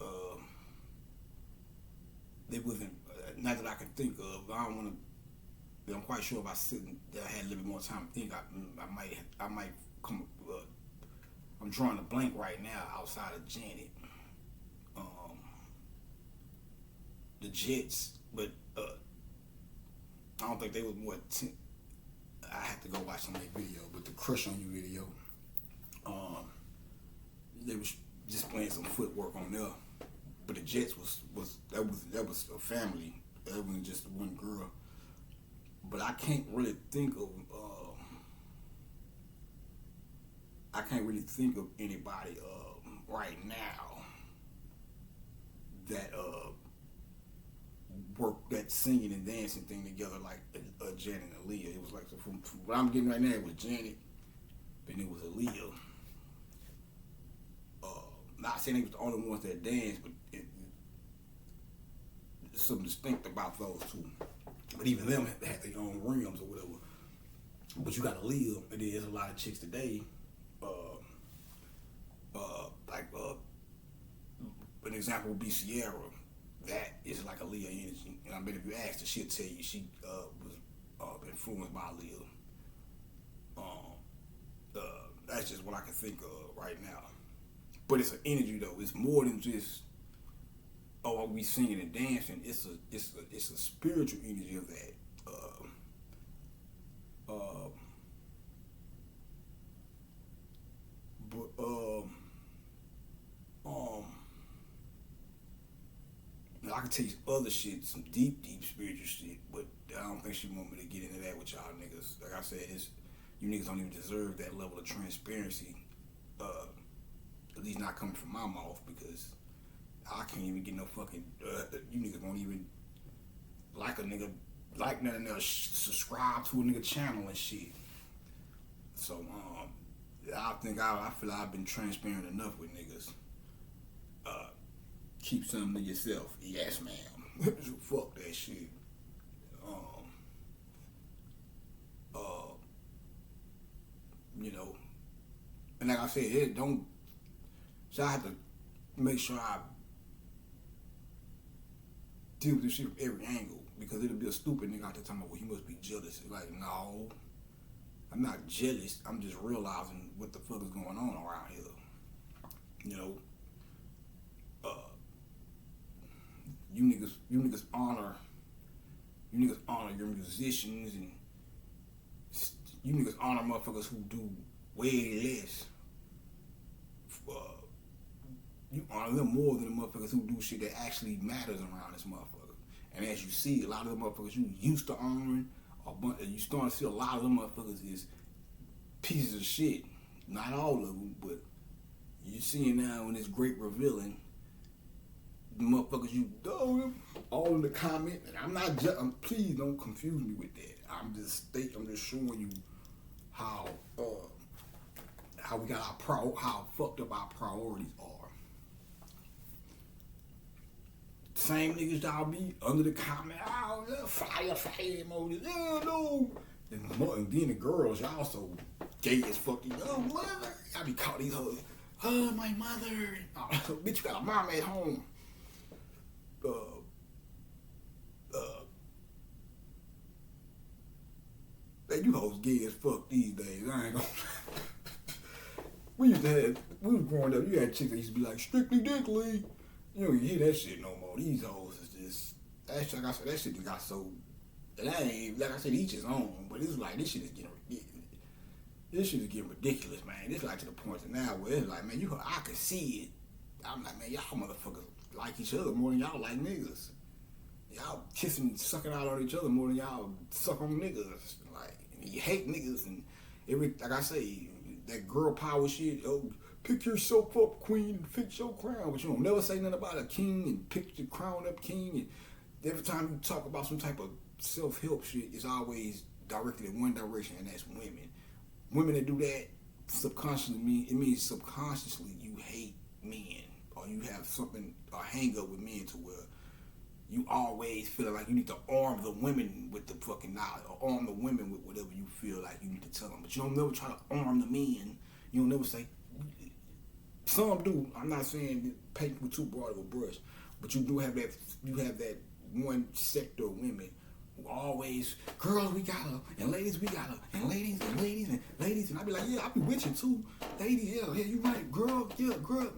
they wasn't not that I can think of. I don't want to. I'm quite sure if I had a little bit more time to think, I might come. I'm drawing a blank right now outside of Janet, the Jets, but I don't think they was more. I had to go watch some of their video, but the Crush on You video, they was just playing some footwork on there. But the Jets was a family. That wasn't just one girl. But I can't really think of anybody right now that worked that singing and dancing thing together like Janet and Aaliyah. It was like, so from what I'm getting right now, it was Janet, then it was Aaliyah. Not saying they was the only ones that danced, but there's something distinct about those two. But even them had their own rims or whatever. But you got Aaliyah, and there's a lot of chicks today, an example would be Sierra. That is like Aaliyah energy. And I bet if you asked her, she'll tell you she was influenced by Aaliyah. That's just what I can think of right now. But it's an energy though. It's more than just are we singing and dancing? It's a spiritual energy of that. I can tell you other shit, some deep spiritual shit, but I don't think she want me to get into that with y'all niggas. Like I said, you niggas don't even deserve that level of transparency. At least not coming from my mouth, because I can't even get no fucking. You niggas won't even like a nigga, like nothing else. Subscribe to a nigga channel and shit. So I think I feel like I've been transparent enough with niggas. Keep something to yourself. Yes, ma'am. Fuck that shit. You know, and like I said, it don't. So I have to make sure I deal with this shit from every angle, because it'll be a stupid nigga out there talking about, well, he must be jealous. It's like, no, I'm not jealous. I'm just realizing what the fuck is going on around here. You know, you niggas honor your musicians, and you niggas honor motherfuckers who do way less. You honor them more than the motherfuckers who do shit that actually matters around this motherfucker. And as you see, a lot of the motherfuckers you used to honoring, you starting to see a lot of them motherfuckers is pieces of shit. Not all of them, but you seeing now in this great revealing, the motherfuckers you all in the comment, and I'm not please don't confuse me with that. I'm just showing you how we got how fucked up our priorities are. Same niggas y'all be under the comment, fire emojis. Yeah, no. And then the girls, y'all so gay as fuck. Oh, mother. I be calling these hoes. Oh, my mother. Oh, bitch, you got a mom at home. Man, you hoes gay as fuck these days. I ain't gonna. We was growing up, you had chicks that used to be like, strictly dickly. You don't hear that shit no more. These hoes is just, like I said, that shit just got so, and I ain't, like I said, each his own, but it's like, this shit is getting ridiculous, man. It's like to the point now where it's like, man, I could see it. I'm like, man, y'all motherfuckers like each other more than y'all like niggas. Y'all kissing and sucking out on each other more than y'all suck on niggas. Like, you hate niggas and like I say, that girl power shit. Oh, pick yourself up, queen, and fix your crown. But you don't never say nothing about a king and pick your crown up, king. And every time you talk about some type of self-help shit, it's always directed in one direction, and that's women. Women that do that subconsciously, it means subconsciously you hate men, or you have something, a hang up with men to where you always feel like you need to arm the women with the fucking knowledge, or arm the women with whatever you feel like you need to tell them. But you don't never try to arm the men. You don't never say. Some do. I'm not saying paint with too broad of a brush, but you do have that. You have that one sector of women who always, girls, we got her, and ladies, we got her, and ladies, and ladies, and ladies, and I be like, yeah, I be with you too, ladies, yeah, you right, girl, yeah, girl.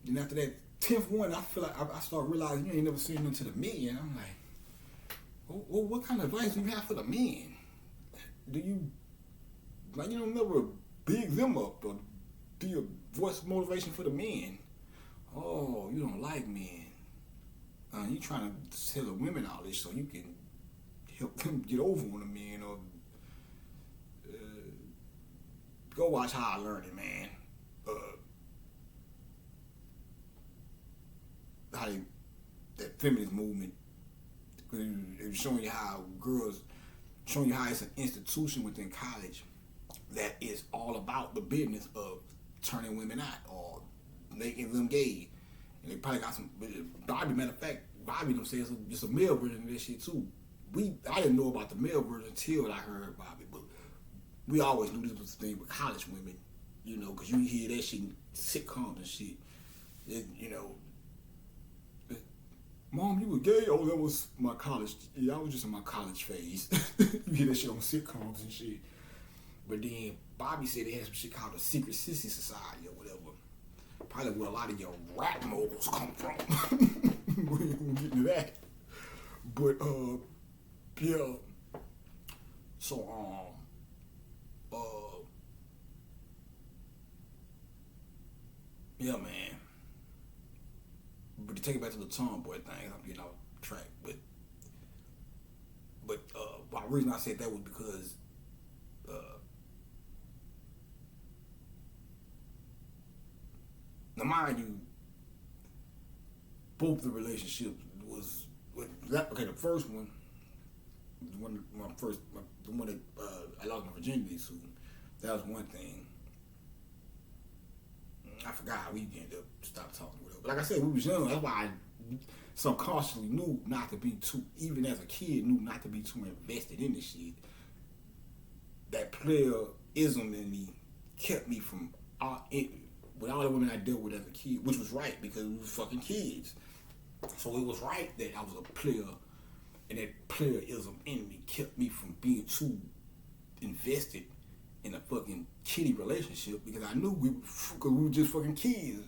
And after that 10th one, I feel like I start realizing you ain't never seen nothing to the men. I'm like, well, what kind of advice do you have for the men? Do you, like, you don't never big them up or do your voice of motivation for the men? Oh, you don't like men. You trying to tell the women all this so you can help them get over on the men, or go watch How I Learned It, man. That feminist movement, it was showing you how it's an institution within college that is all about the business of turning women out or making them gay. And they probably got some, Bobby, matter of fact, Bobby them says just a male version of this shit too. I didn't know about the male version until I heard Bobby, but we always knew this was the thing with college women, you know, because you hear that shit in sitcoms and shit. You know, Mom, you were gay? Oh, that was my college. Yeah, I was just in my college phase. You hear that shit on sitcoms and shit. But then Bobby said they had some shit called the Secret Sissy Society or whatever. Probably where a lot of your rap moguls come from. We ain't gonna get into that. But yeah. So yeah, man. But to take it back to the tomboy thing, I'm getting off track. But the reason I said that was because now mind you, both the relationships was okay. The first one, the one that I lost my virginity to, that was one thing. I forgot how we ended up stop talking with her. But like I said, we was young. That's why I subconsciously knew not to be too, even as a kid, knew not to be too invested in this shit. That playerism in me kept me from with all the women I dealt with as a kid, which was right because we was fucking kids. So it was right that I was a player, and that playerism in me kept me from being too invested in a fucking kiddie relationship because I knew we were just fucking kids.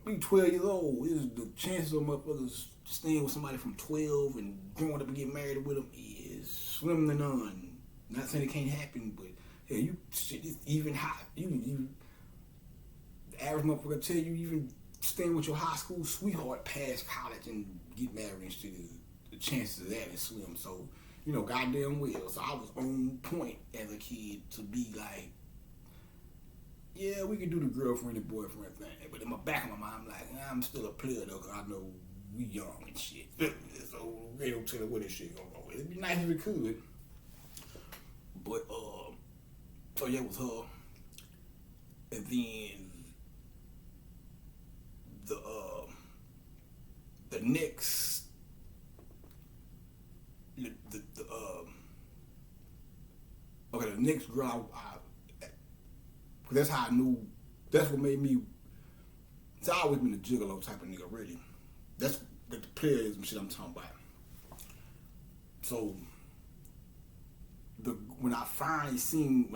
We 12 years old. The chances of motherfuckers staying with somebody from 12 and growing up and getting married with them is slim to none. Not saying it can't happen, but yeah, it's even hot. You the average motherfucker tell you even staying with your high school sweetheart past college and get married and shit, the chances of that is slim. So, you know, goddamn well. So I was on point as a kid to be like, yeah, we can do the girlfriend and boyfriend thing. But in my back of my mind, I'm like, I'm still a player though, because I know we young and shit. So they don't tell me where this shit gonna go. It'd be nice if it could. But, so yeah, it was her. And then the next okay, the next girl, that's how I knew. That's what made me. So I always been a gigolo type of nigga, really. That's the playerism shit I'm talking about. So when I finally seen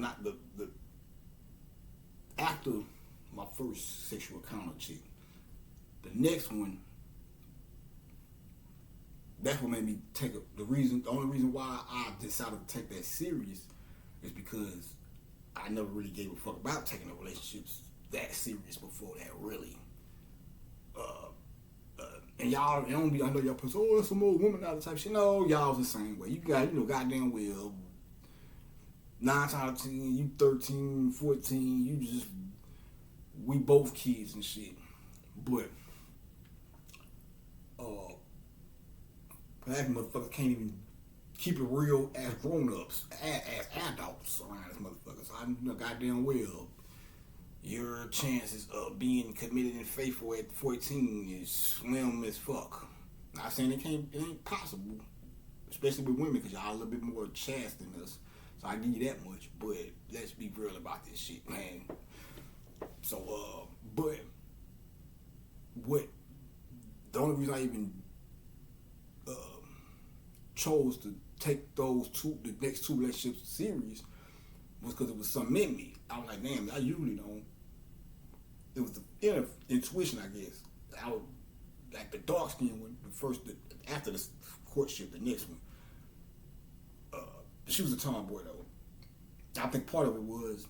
after my first sexual encounter chick, the next one, that's what made me take the only reason why I decided to take that serious is because I never really gave a fuck about taking the relationships that serious before that, really. And y'all, I know y'all put, oh, there's some old woman out of type shit. No, y'all was the same way. You got, goddamn well, 9 times out of 10, you 13, 14, you just, we both kids and shit. But, black motherfuckers can't even keep it real as grown-ups, as adults around this motherfucker. So I know goddamn well, your chances of being committed and faithful at 14 is slim as fuck. Not saying it ain't possible, especially with women, because y'all a little bit more chaste than us. So I give you that much, but let's be real about this shit, man. So, but the only reason I even chose to take the next two relationships serious was because it was something in me. I was like, damn, I usually don't. It was the inner intuition, I guess. I was like the dark skin one, after the courtship, the next one. She was a tomboy though. I think part of it was,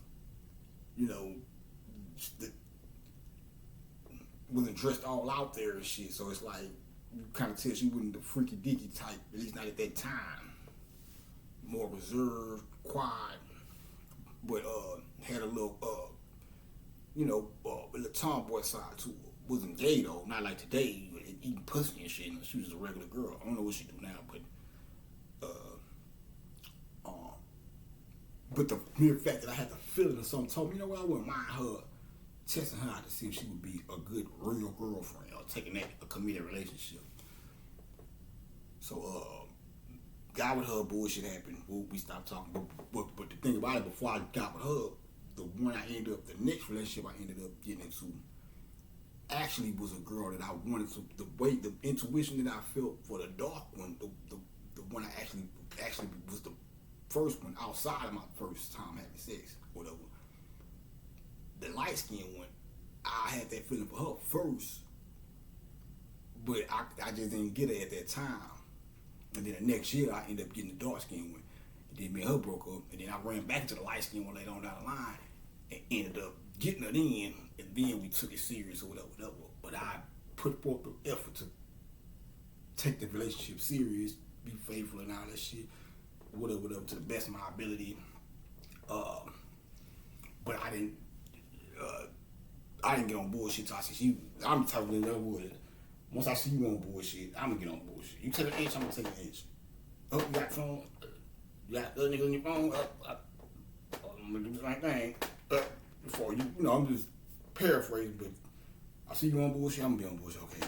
wasn't dressed all out there and shit. So it's like you kind of tell she wasn't the freaky deaky type, at least not at that time. More reserved, quiet, but had a little little tomboy side to her. Wasn't gay though, not like today, eating pussy and shit. She was a regular girl. I don't know what she do now, but the mere fact that I had the feeling of something told me, I wouldn't mind her testing her out to see if she would be a good real girlfriend or taking that a committed relationship. So got with her, bullshit happened. We stopped talking. But the thing about it, before I got with her, the next relationship I ended up getting into actually was a girl that I wanted to, the intuition that I felt for the dark one, the one I actually was the first one outside of my first time having sex, whatever. The light skinned one, I had that feeling for her first, but I just didn't get it at that time. And then the next year, I ended up getting the dark skinned one. And then me and her broke up, and then I ran back to the light skinned one later on down the line, and ended up getting her then, and then we took it serious or whatever. But I put forth the effort to take the relationship serious, be faithful and all that shit, whatever, to the best of my ability. But I didn't get on bullshit. So I said, I'm the type of nigga that would. Once I see you on bullshit, I'm gonna get on bullshit. You take an inch, I'm gonna take an inch. Oh, you got phone? You got other niggas on your phone? I'm gonna do the same thing. Before I'm just paraphrasing, but I see you on bullshit, I'm gonna be on bullshit. Okay,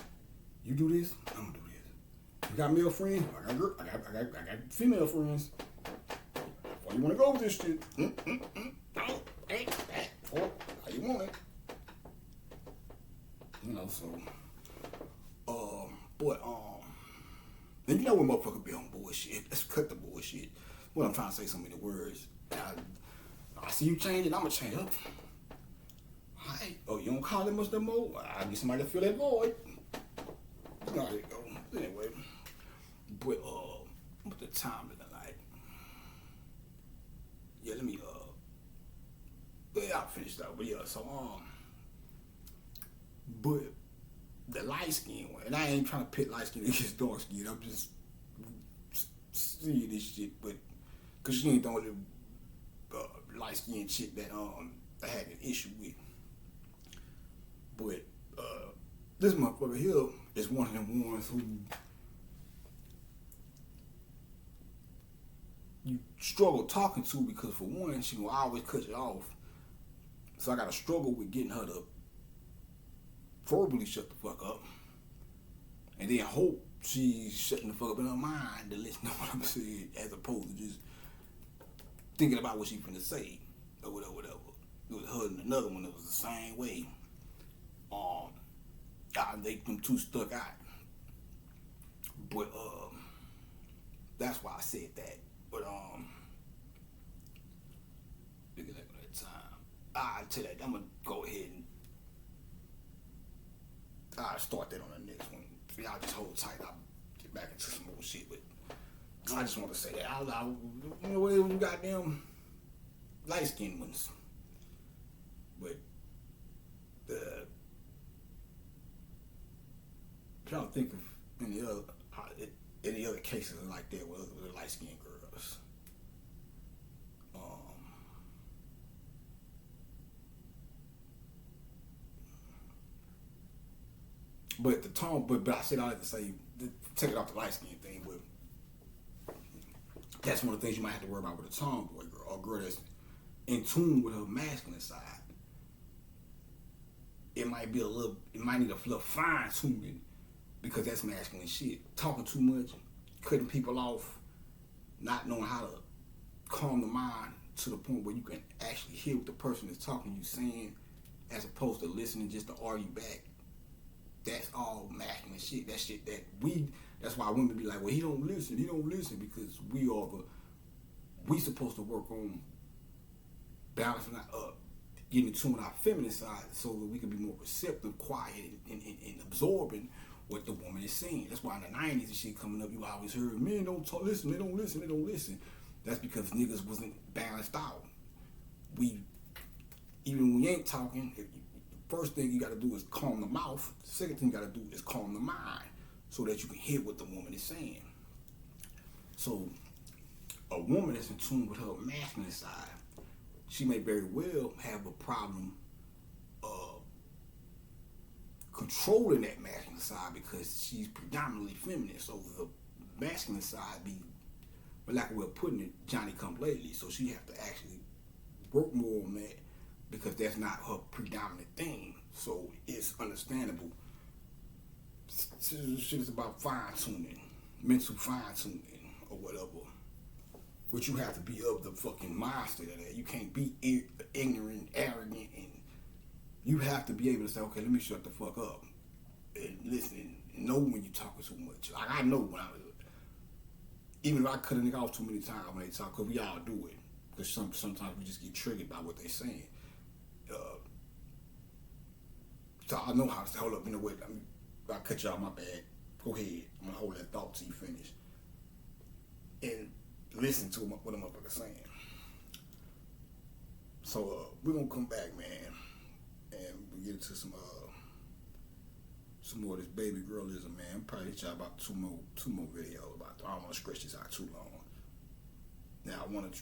you do this, I'm gonna do this. You got male friends? I got female friends. Why you wanna go with this shit? How you want it? And when motherfuckers be on bullshit, let's cut the bullshit. Well, I'm trying to say so many words. I see you changing, I'ma change up. Alright, you don't call it much no more? I need somebody to fill that void. There you go. Anyway, but what's the time of the night? Yeah, let me I'll finish that. But yeah, so but the light skin one, and I ain't trying to pit light skin against dark skin. I'm just seeing this shit, but cause she ain't the only light skinned chick that I had an issue with. But this motherfucker here is one of them ones who you struggle talking to because for one, she will always cut you off. So I gotta struggle with getting her to verbally shut the fuck up, and then hope she's shutting the fuck up in her mind to listen to what I'm saying, as opposed to just thinking about what she finna say or whatever, whatever. It was her and another one that was the same way. Them two stuck out. But that's why I said that. But look at that time. I'll tell that I'm gonna go ahead and I'll start that on the next one. Y'all just hold tight. I'll get back into some more shit. But I just want to say that you know what? We got them light skinned ones. But trying to think of any other cases like that with light skinned girls. But the tone, but I said I like to say, take it off the light skin thing, but that's one of the things you might have to worry about with a tomboy girl, or a girl that's in tune with her masculine side. It might need a little fine tuning because that's masculine shit. Talking too much, cutting people off, not knowing how to calm the mind to the point where you can actually hear what the person is talking you saying, as opposed to listening just to argue back. That's all masculine shit. That shit that's why women be like, well, he don't listen, because we supposed to work on balancing up, getting in tune with our feminine side so that we can be more receptive, quiet, and absorbing what the woman is saying. That's why in the 90s and shit coming up, you always heard, men don't talk, listen, they don't listen. That's because niggas wasn't balanced out. Even when we ain't talking, first thing you got to do is calm the mouth. The second thing you got to do is calm the mind so that you can hear what the woman is saying. So a woman that's in tune with her masculine side, she may very well have a problem controlling that masculine side because she's predominantly feminine. So the masculine side be, for lack of a way of putting it, Johnny come lately. So she have to actually work more on that because that's not her predominant thing. So it's understandable. Shit is about fine tuning, mental fine tuning, or whatever. But you have to be of the fucking mindset of that. You can't be ignorant, arrogant, and you have to be able to say, okay, let me shut the fuck up and listen and know when you're talking too much. Like I know when even if I cut a nigga off too many times when they talk, because we all do it. Because sometimes we just get triggered by what they're saying. So I know how to say, hold up, you know what, I cut you off, my bad. Go ahead, I'm gonna hold that thought till you finish. And listen to what a motherfucker's saying. So we're gonna come back, man, and we get into some more of this baby girlism, man. I'll probably hit y'all about two more videos about I don't want to stretch this out too long. Now I want to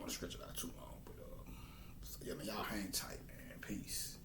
stretch it out too long, but so, yeah, man, y'all hang tight, man. Peace.